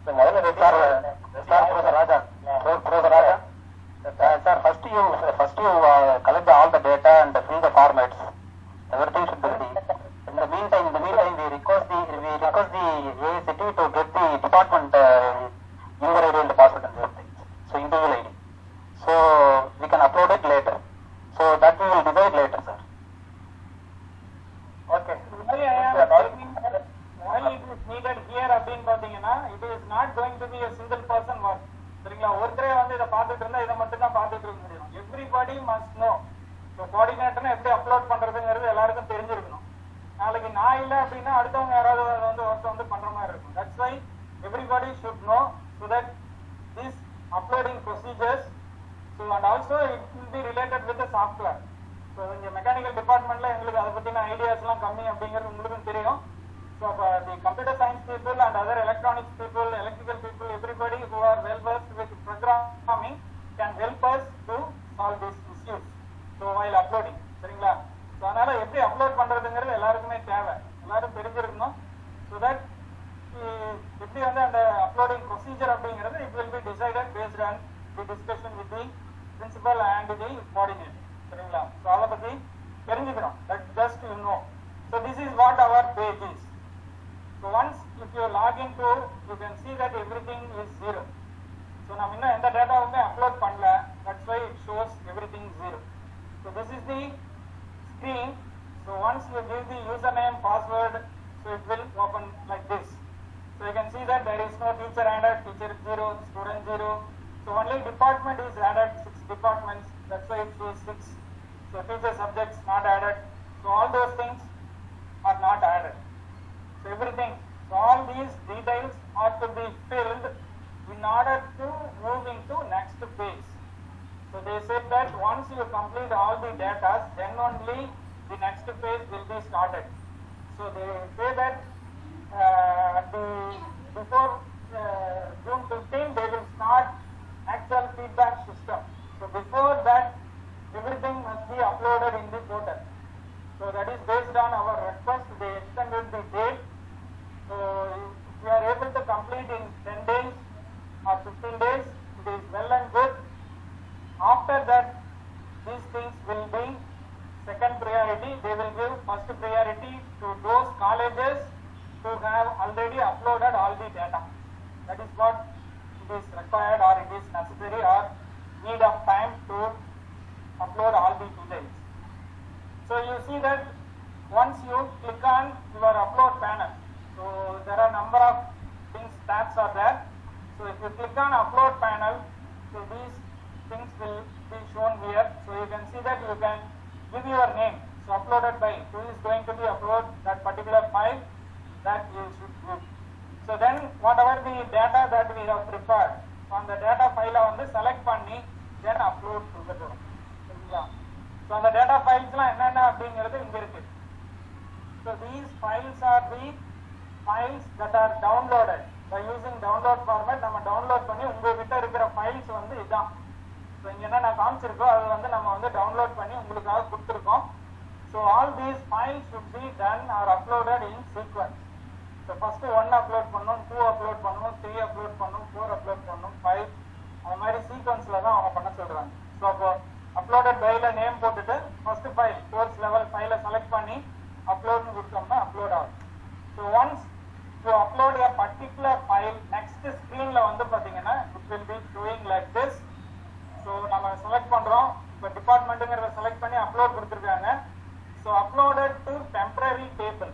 B: So முதல்ல sir Raja sir, first you collect all the data and fill the formats. Everything should be ready. In the meantime we request the AICT to get the department user ID and password and everything. So individual ID. So we can upload it later. So that we will decide later, sir. இல்லை அப்படின்னா அடுத்தவங்க யாராவது அதை வந்து ஒருத்தர் வந்து பண்ற மாதிரி இருக்கும். That's why everybody should know so that these uploading procedures, so and also it will be related with the software. So இந்த மெக்கானிக்கல் டிபார்ட்மெண்ட்ல எங்களுக்கு அதை பத்தின ஐடியாஸ் எல்லாம் கம்மி அப்படிங்கிறது உங்களுக்கும் தெரியும். So the computer science people and other electronics people, electrical people, everybody who are well versed with programming can help us to solve these issues. So while uploading, சரிங்களா? So அதனால எப்படி அப்லோட் பண்றதுங்கிறது எல்லாருக்குமே தேவை, எல்லாரும் தெரிஞ்சிருக்கணும். So that எப்படி வந்து அந்த அப்லோடிங் ப்ரொசீஜர் அப்படிங்கிறது it will be decided based on the discussion with the principal and the coordinator, சரிங்களா? So அதை பத்தி தெரிஞ்சுக்கிறோம். That just you know. So this is what our page is. So once if you log into, you can see that everything is zero. So நாம் இன்னும் எந்த டேட்டாவுமே upload பண்ணல, that's why it shows everything zero. So this is the screen. So once you give the username, password, so it will open like this. So you can see that there is no teacher added, teacher 0, student 0. So only department is added, 6 departments, that's why it shows 6. So teacher subjects not added. So all those things are not added. So everything, so all these details are to be filled in order to move into next phase. So they said that once you complete all the data, then only the next phase will be started. So they say that before June 15 they will start actual feedback system. So before that everything must be uploaded in the portal. So that is based on our request, they extended the date. So if we are able to complete in 10 days or 15 days, it is well and good. After that, these things will be second priority. They will give first priority to those colleges who have already uploaded all the data. That is what it is required or it is necessary or need of time to upload all the details. So you see that once you click on your upload panel, so there are number of things, tabs are there. So if you click on upload panel, so these things will be shown here. So you can see that you can give your name. So uploaded by who is going to be upload that particular file that you should give. So then whatever the data that we have prepared on the data file on the select panni, then upload to the door. So on the data files la enna அப்படிங்கிறது இங்க இருக்கு. So these files are the files that are downloaded by using download format. நம்ம download பண்ணி உங்ககிட்ட இருக்கிற files வந்து இதான். So இங்க என்ன நான் காமிச்சிருக்கோம் அது வந்து நம்ம வந்து டவுன்லோட் பண்ணி உங்களுக்காக கொடுத்துருக்கோம். So all these files should be done or uploaded in sequence. So first 1 upload பண்ணணும், 2 அப்லோட் பண்ணணும், 3 அப்லோட் பண்ணணும், 4 அப்லோட் பண்ணணும், 5 அந்த மாதிரி சீக்வன்ஸ்ல தான் அவங்க பண்ண சொல்றாங்க. ஸோ அப்போ அப்லோடட் பைல நேம் போட்டுட்டு ஃபர்ஸ்ட் ஃபைல் கோர்ஸ் லெவல் ஃபைலை செலக்ட் பண்ணி அப்லோட்னு கொடுத்தோம்னா அப்லோட் ஆகும். So once you upload a particular file, next ஸ்க்ரீன்ல வந்து பாத்தீங்கன்னா it will be showing like this. So நம்ம செலக்ட் பண்றோம், இப்போ டிபார்ட்மெண்ட்டுங்கிறத செலக்ட் பண்ணி அப்லோட் கொடுத்துருக்காங்க. So uploaded to temporary table.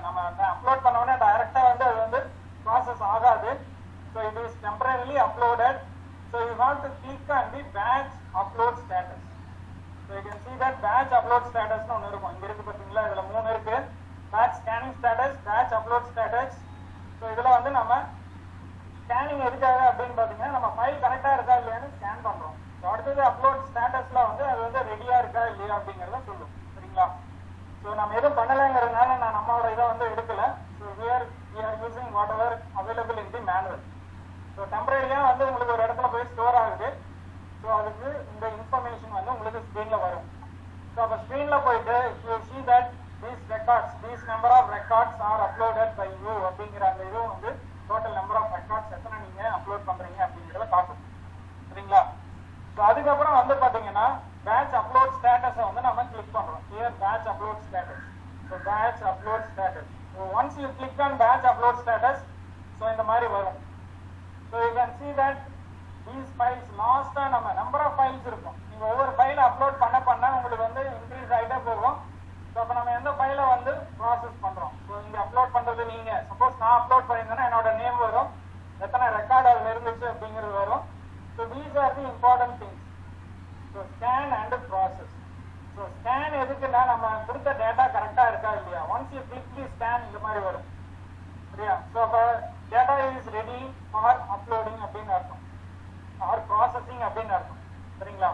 B: நம்ம அப்லோட் பண்ண உடனே டைரக்டா வந்து அது வந்து ப்ராசஸ் ஆகாது. So it is temporarily uploaded. So you have to click on the batch upload status. So you can see that batch upload status னு ஒன்னு இருக்கும். இங்க இருக்கு பாத்தீங்களா, இதுல மூணு இருக்கு. batch scanning status, batch upload status. So இதுல வந்து நம்ம ஸ்கேனிங் எதுக்காக அப்படின்னு பாத்தீங்கன்னா நம்ம ஃபைல் கரெக்டா இருக்கா இல்லையான்னு ஸ்கேன் பண்றோம். ஸோ அடுத்தது அப்லோட் ஸ்டேட்டஸ்ல வந்து அது வந்து ரெடியா இருக்கா இல்லையா அப்படிங்கறத சொல்லும், சரிங்களா? ஸோ நம்ம எதுவும் பண்ணலைங்கிறதுனால நான் நம்மளோட இதை வந்து எடுக்கல. So here we are using whatever available in the manual. So டெம்பரரியா வந்து உங்களுக்கு ஒரு இடத்துல போய் ஸ்டோர் ஆகுது. ஸோ அதுக்கு இந்த இன்ஃபர்மேஷன் வந்து உங்களுக்கு ஸ்க்ரீன்ல வரும். ஸோ அப்போ ஸ்க்ரீன்ல போயிட்டு you see that these records, these number of records are uploaded by you அப்படிங்கிற அந்த இதுவும் வந்து டோட்டல் நம்பர் ஆஃப் ரெக்கார்ட்ஸ் எத்தனை நீங்க அப்லோட் பண்றீங்க அப்படிங்கிறத காட்டும், சரிங்களா? ஸோ அதுக்கப்புறம் வந்து பாத்தீங்கன்னா பேட்ச் அப்லோட் ஸ்டேட்டஸை வந்து நம்ம கிளிக் பண்றோம். Here batch upload status. So batch upload status. So once you click on batch upload status, so இந்த மாதிரி வரும். So you can see that these files last நம்ம number of files இருக்கும். நீங்க ஒவ்வொரு ஃபைலை அப்லோட் பண்ண உங்களுக்கு வந்து இன்க்ரீஸ் ஆகிட்டே போகும். ஸோ அப்போ நம்ம எந்த ஃபைலை வந்து ப்ராசஸ் பண்றோம். ஸோ இங்க அப்லோட் பண்றது நீங்க சப்போஸ் நான் அப்லோட் பண்ணியிருந்தேன்னா என்னோட நேம் வரும், எத்தனை ரெக்கார்ட் அதுல இருந்துச்சு அப்படிங்கிறது வரும். So these are the important things. So scan and process. So scan எதுக்குன்னா நம்ம கொடுத்த டேட்டா கரெக்டா இருக்கா இல்லையா. Once you click the scan இந்த மாதிரி வரும் சரியா. ஸோ அப்போ data is ready for uploading அப்படின்னு அர்த்தம், ஆர் ப்ராசஸிங் அப்படின்னு அர்த்தம் சரிங்களா.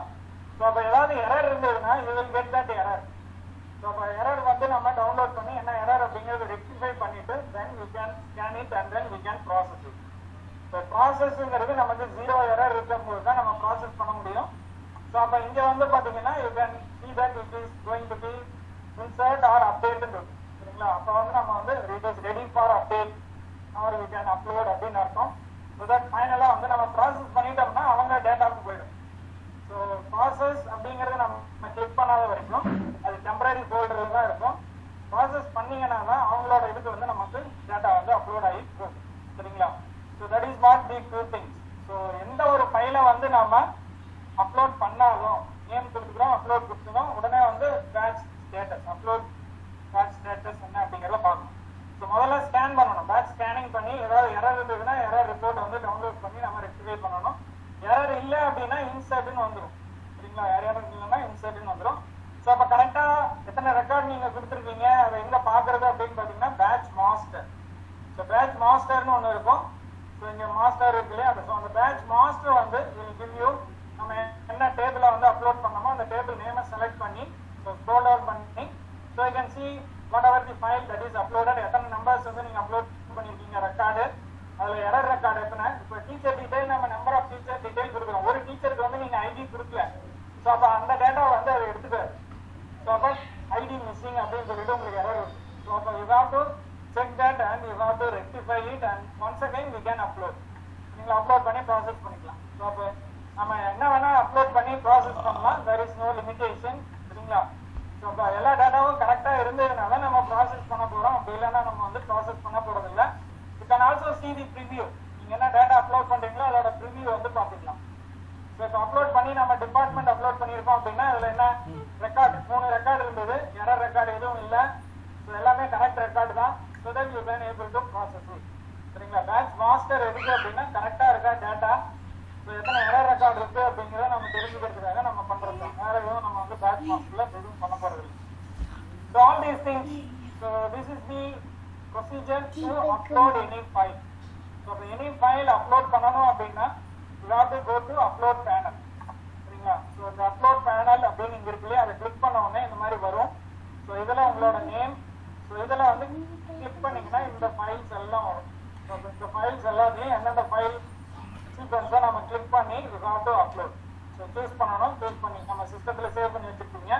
B: ஸோ அப்போ ஏதாவது எரர் இருந்ததுன்னா you will get that error. So அப்போ எரர் வந்து நம்ம டவுன்லோட் பண்ணி என்ன எரர் அப்படிங்கிறது ரெக்டிஃபை பண்ணிட்டு then we can scan it and then we can process it. So ப்ராசஸ்ங்கிறது நமக்கு 0 எரர் இருக்கும்போது தான் நம்ம ப்ராசஸ் பண்ண முடியும். ஸோ அப்போ இங்கே வந்து பார்த்தீங்கன்னா you can see that it is going to be insert or update சரிங்களா. அப்போ வந்து நம்ம வந்து it is ready for update or we can upload அப்படின்னு அர்த்தம். ஸோ தட் ஃபைனலாக வந்து நம்ம ப்ராசஸ் பண்ணிட்டோம்னா அவங்க டேட்டாவுக்கு போயிடும். ஸோ ப்ராசஸ் அப்படிங்கிறது நம்ம கிளிக் பண்ணாத வரைக்கும் அது டெம்பரரி ஃபோல்டரில் தான் இருக்கும். ப்ராசஸ் பண்ணீங்கன்னா தான் அவங்களோட இதுக்கு வந்து நமக்கு டேட்டா வந்து அப்லோட் ஆகி போகும் சரிங்களா. So that is what the two things. So எந்த ஒரு ஃபைலை வந்து நாம அப்லோட் பண்ணாலும் நேம் கொடுத்துக்கிறோம், அப்லோட் கொடுத்துக்கிறோம், உடனே வந்து batch status upload batch status என்ன அப்படிங்கிறத பார்க்கணும். ஸோ முதல்ல ஸ்கேன் பண்ணணும், பேட்ச் ஸ்கேனிங் பண்ணி ஏதாவது எரர் இருந்ததுன்னா எரர் ரிப்போர்ட் வந்து டவுன்லோட் பண்ணி நம்ம ரெக்டிஃபை பண்ணணும். எரர் இல்லை அப்படின்னா இன்சர்ட்னு வந்துடும் சரிங்களா. எரர் இல்லைன்னா இன்சர்ட்னு வந்துடும். ஸோ அப்போ கரெக்டாக எத்தனை ரெக்கார்ட் நீங்கள் கொடுத்துருக்கீங்க அதை எங்கே பார்க்குறது அப்படின்னு பார்த்தீங்கன்னா பேட்ச் மாஸ்டர். ஸோ பேட்ச் மாஸ்டர்னு ஒன்று இருக்கும். ஸோ இங்கே மாஸ்டர் இருக்கு இல்லையா, ஸோ அந்த பேட்ச் மாஸ்டர் வந்து வில் கிவ் யூ நம்ம என்ன டேபிளை வந்து அப்லோட் பண்ணோமோ அந்த டேபிள் நேமை செலக்ட் பண்ணி ஸோ ஸ்க்ரோல் டவுன் பண்ணி so you can see whatever the file that is uploaded, எத்தனை நம்பர்ஸ் வந்து நீங்கள் அப்லோட் பண்ணியிருக்கீங்க ரெக்கார்டு, அதில் எரர் ரெக்கார்டு எத்தனை. இப்போ டீச்சர் டீடைல் நம்ம நம்பர் ஆஃப் டீச்சர் டீடைல் கொடுக்குறோம், ஒரு டீச்சருக்கு வந்து நீங்கள் ஐடி கொடுக்கல. ஸோ அப்போ அந்த டேட்டா வந்து அதை எடுத்துக்காரு. ஸோ அப்போ ஐடி மிஸ்ஸிங் அப்படின்னு சொல்லிட்டு உங்களுக்கு எரர் இருக்கு. ஸோ அப்போ you have to check that and you have to rectify it and once again we can upload. நீங்க அப்லோட் பண்ணி ப்ராசஸ் பண்ணிக்கலாம். ஸோ அப்போ நம்ம என்ன வேணா அப்லோட் பண்ணி ப்ராசஸ் பண்ணலாம், there is no limitation சரிங்களா. ஸோ அப்போ எல்லா டேட்டாவும் கரெக்டாக இருந்ததுனால நம்ம ப்ராசஸ் பண்ண போகிறோம், அப்படி இல்லைன்னா நம்ம வந்து ப்ராசஸ் பண்ண போகிறது இல்லை. You can also see the preview, நீங்கள் என்ன டேட்டா அப்லோட் பண்ணுறீங்களோ அதோட ப்ரிவியூ வந்து பார்த்துக்கலாம். ஸோ இப்போ அப்லோட் பண்ணி நம்ம டிபார்ட்மெண்ட் அப்லோட் பண்ணியிருக்கோம் அப்படின்னா அதில் என்ன ரெக்கார்டு 3 ரெக்கார்டு இருந்தது, எரர் ரெக்கார்டு எதுவும் இல்லை, ஸோ எல்லாமே கரெக்ட் ரெக்கார்டு தான். So that you can able to process it சரிங்களா. பேட்ச் மாஸ்டர் எதுக்கு அப்படின்னா கரெக்டாக இருக்கா டேட்டா, ஸோ எத்தனை எரர் ரெக்கார்டு இருக்கு அப்படிங்கிறத நம்ம தெரிஞ்சுக்கிறதுக்காக நம்ம பண்ணுறது தான், வேற எதுவும் நம்ம வந்து பேட்ச் மாஸ்டர்ல எதுவும் பண்ண போறது இல்லை. So all these things, so this is the procedure to upload any file. So இப்போ எனி ஃபைல் அப்லோட் பண்ணணும் அப்படின்னா you have to go to upload panel சரிங்களா. ஸோ இந்த அப்லோட் பேனல் அப்படின்னு இங்கே இருக்குல்லையே அதை கிளிக் பண்ண உடனே இந்த மாதிரி வரும். ஸோ இதில் உங்களோட நேம், ஸோ இதில் வந்து கிளிக் பண்ணீங்கன்னா இந்த ஃபைல்ஸ் எல்லாம் வரும். ஸோ இந்த ஃபைல்ஸ் எல்லாத்தையும் எந்தெந்த ஃபைல் சீக்வன்ஸை நம்ம கிளிக் பண்ணி you have to upload. So choose பண்ணணும், சூஸ் பண்ணி நம்ம சிஸ்டத்தில் சேவ் பண்ணி வச்சுருக்கீங்க.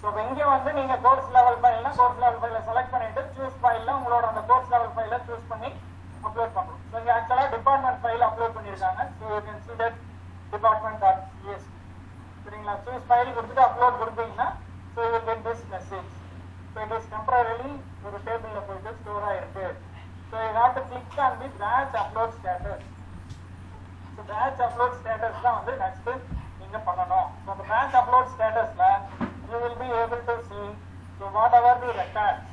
B: ஸோ இப்போ இங்கே வந்து நீங்கள் கோர்ஸ் லெவல் ஃபைல்னா கோர்ஸ் லெவல் ஃபைலை செலக்ட் பண்ணிட்டு சூஸ் ஃபைலில் உங்களோட அந்த கோர்ஸ் லெவல் ஃபைலை சூஸ் பண்ணி அப்லோட் பண்ணுறோம். ஸோ இங்கே ஆக்சுவலாக டிபார்ட்மெண்ட் ஃபைல் அப்லோட் பண்ணியிருக்காங்க. So you can see that department.csv சரிங்களா. சூஸ் ஃபைல் கொடுத்துட்டு அப்லோட் கொடுத்தீங்கன்னா so you get this message. So it is temporarily ஒரு டேபிள்ல போயிட்டு ஸ்டோர் ஆயிருக்கு. So you have to click on the batch upload status. So batch upload status தான் வந்து next நீங்க பண்ணணும். So the batch upload statusல you will be able to see so whatever the records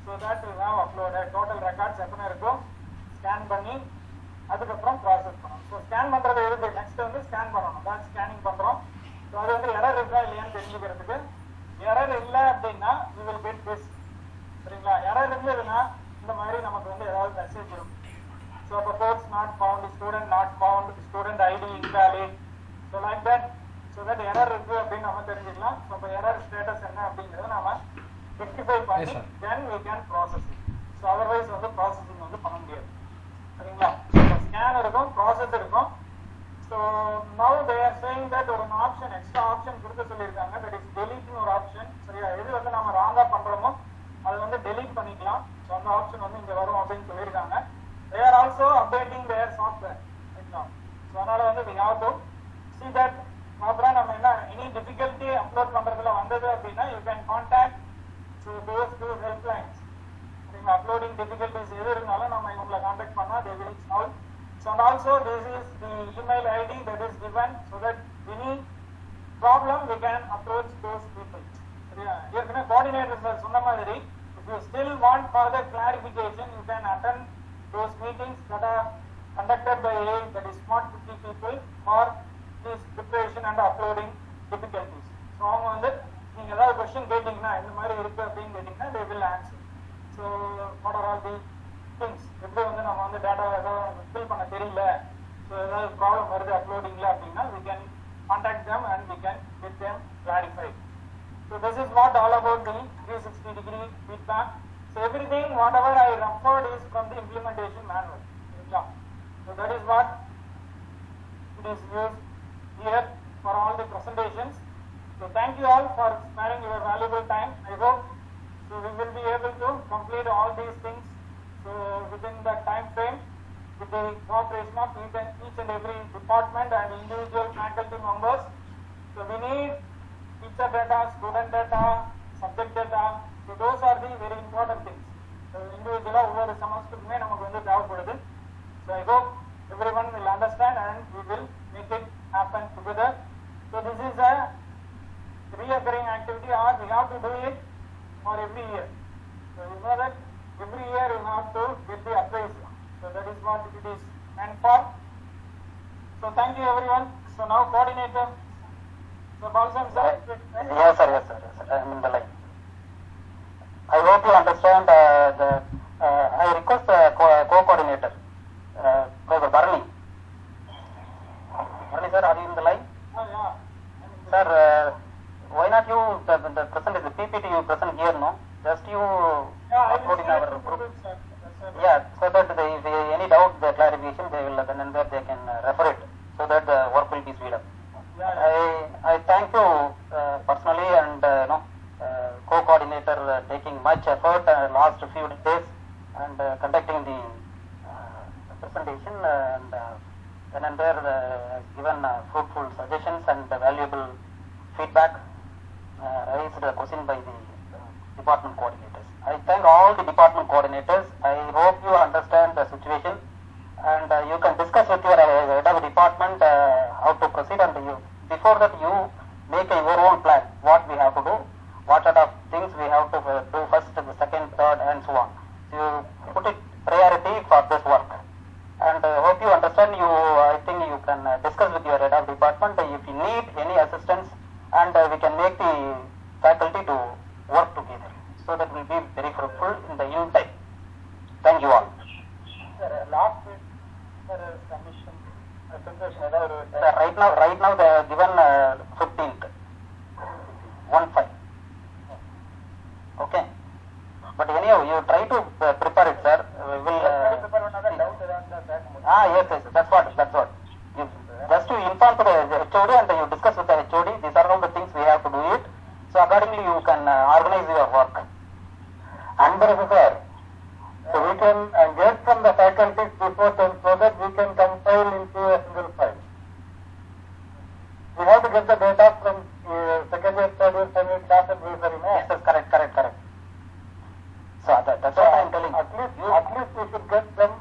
B: so that you have uploaded total records எத்தனை இருக்கோ scan பண்ணி அதுக்கப்புறம் process பண்ணணும். So scan பண்றது எதுக்கு, நெக்ஸ்ட் வந்து ஸ்கேன் பண்ணணும், பேட்ச் ஸ்கேனிங் பண்றோம். ஸோ அது வந்து எரர் இருக்கா இல்லையான்னு தெரிஞ்சுக்கிறதுக்கு. எரர் இல்லை அப்படின்னா you will get this சரிங்களா. எரர் இருந்ததுன்னா இந்த மாதிரி நமக்கு வந்து ஏதாவது மெசேஜ் வரும். ஸோ அப்போ course not found, student not found, student ID invalid, so like that. So that error இருக்கு அப்படின்னு நம்ம தெரிஞ்சுக்கலாம். ஸோ அப்போ எரர் ஸ்டேட்டஸ் என்ன அப்படிங்கிறத நம்ம ரெக்டிஃபை பண்ணி தென் we can process it. So otherwise வந்து ப்ராசஸிங் வந்து பண்ண முடியாது சரிங்களா. ஸ்கேன் இருக்கும், ப்ராசஸ் இருக்கும். So now they are saying that ஒரு ஆப்ஷன் எக்ஸ்ட்ரா ஆப்ஷன் கொடுக்க சொல்லியிருக்காங்க, that is delete ஒரு ஆப்ஷன் சரியா. எது வந்து நம்ம ராங்கா பண்றோமோ அதை வந்து delete பண்ணிக்கலாம். ஸோ அந்த ஆப்ஷன் வந்து இங்க வரும் அப்படின்னு சொல்லியிருக்காங்க. they are also updating their software சரிங்களா. ஸோ அதனால வந்து we have to see that. அப்புறம் நம்ம என்ன எனி டிஃபிகல்ட்டி அப்லோட் பண்றதுல வந்தது அப்படின்னா you can contact so those two helplines சரிங்களா. அப்லோடிங் டிஃபிகல்ட்டிஸ் எது இருந்தாலும் நம்ம இவங்களை கான்டாக்ட் பண்ணா they will solve. So and also this is the email ID that is given so that any problem we can approach those people சரியா. ஏற்கனவே coordinator sir சொன்ன மாதிரி if you still want further clarification you can attend those meetings that are conducted by that is smart 50 people for this preparation and uploading difficulties. So அவங்க வந்து நீங்க ஏதாவது question கேட்டீங்கன்னா இந்த மாதிரி இருக்கு அப்படின்னு கேட்டீங்கன்னா they will answer. So So what are all the things? எப்படி வந்து நம்ம வந்து டேட்டா ஏதாவது ஃபில் பண்ண தெரியல, ஸோ ஏதாவது ப்ராப்ளம் வருது அப்லோடிங்ல அப்படின்னா we can contact them and we can get them clarified. So this is what all about the 360-degree feedback. So everything whatever I referred is from the implementation manual. So that is what it is used here for all the presentations. So thank you all for sparing your valuable time. I hope so we will be able to complete all these things so within the time frame with the cooperation of each and every department and individual faculty members. So we need teacher data, student data, subject data. So those are the very important things. So individual over semester may namakku vandu தேவைப்படுது. So I hope everyone will understand and we will make it happen together. So this is a reoccurring activity or we have to do it for every year. So you know that every year you have to get the appraisal. So that is what it is meant for. So thank you everyone. So now coordinator. So Balsam sir.
A: Yes sir, yes sir, yes sir. I am in the line. I hope you understand I request co-coordinator, Professor Barney. Barney sir, are you in the line?
B: Yeah.
A: Sir, why not you present the PPT you present here, no? Just you upload in our group. Yeah, so that if any doubt, the clarification, they will then and there they can refer it, so that the work will be speed up. I thank you personally and co-coordinator taking much effort last few days and conducting the presentation and then and there given fruitful suggestions and valuable feedback raised a question by the department coordinators. I thank all the department coordinators. I hope you understand the situation and you can discuss with your head of department how to proceed, and you before that you make your own plan, what we have to do, what sort of things we have to do first, the second, third and so on. You put it priority for this work and hope you understand. I think you can discuss with your head of department if you need any assistance, and we can make the faculty to work together, so that will be very fruitful in the new time. Thank you all.
B: Sir, last week commission
A: Sir, right now they have given 15th 1/5. Okay, but anyhow you try to prepare it, sir. We will yes, that's what you, just to inform to the HOD and you discuss with the HOD. These are all the things we have to do it, so accordingly you can organize your work. And sir, so we can get from the faculties before them, so that we can compile into a single file. We have to get the data from second year, third year, second year class and we very much. Yes, sir, correct. So that's what I am telling. At least we should get them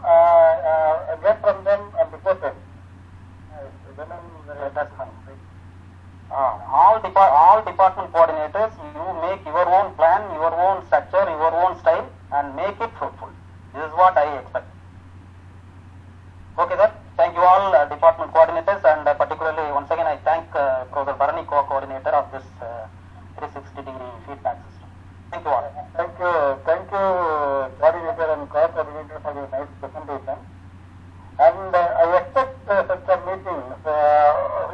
A: from them before them. That's fine. All department coordinators, you make your own plan, your own structure, your own style, and make it fruitful. This is what I expect. Okay, sir. Thank you all department coordinators, and particularly once again I thank Professor Barani, co-coordinator of this 360-degree feedback system. Thank you all. Thank you, coordinator and co-coordinator for your nice presentation. And I expect such a meeting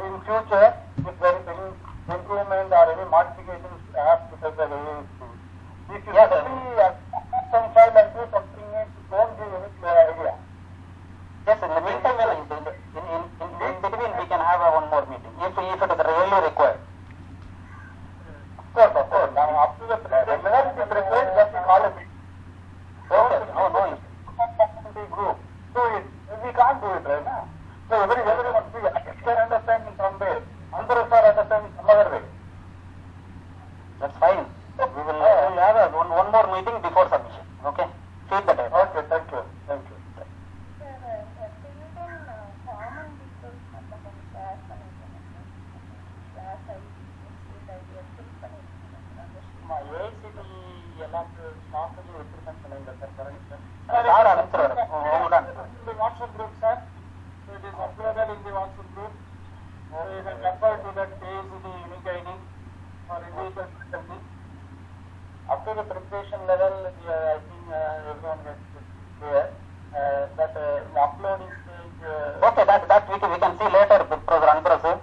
A: in future. If there is any improvement or any modifications perhaps because of the AAC, we should really reconcile and do something. Don't give any clear idea. Yes, in the meantime, in between we can have one more meeting if it is really required. Of course. Now up to the whenever it is required, just call a meeting. Okay. No. Group. So we can't do it right now. So everyone can understand in some way. Others are understanding some other way. That's fine. We will have one more meeting before submission. Okay. Feed the data. Okay. Thank you.
D: common details மட்டும் கொஞ்சம் share பண்ணிக்கணும் class ID institute ID fill பண்ணிக்கணும்.
A: ACD எல்லாத்துக்கு ஸ்டாஃபுக்கு represent பண்ணுங்க sir. Correct sir.
B: Sir அனுப்புறேன். WhatsApp group sir. It is uploaded in the WhatsApp group. You can refer to that page with the unique ID or individual faculty.
A: up to the preparation level, I think everyone gets clear. But in the uploading stage. Okay, that we can see later, Professor Anprasad.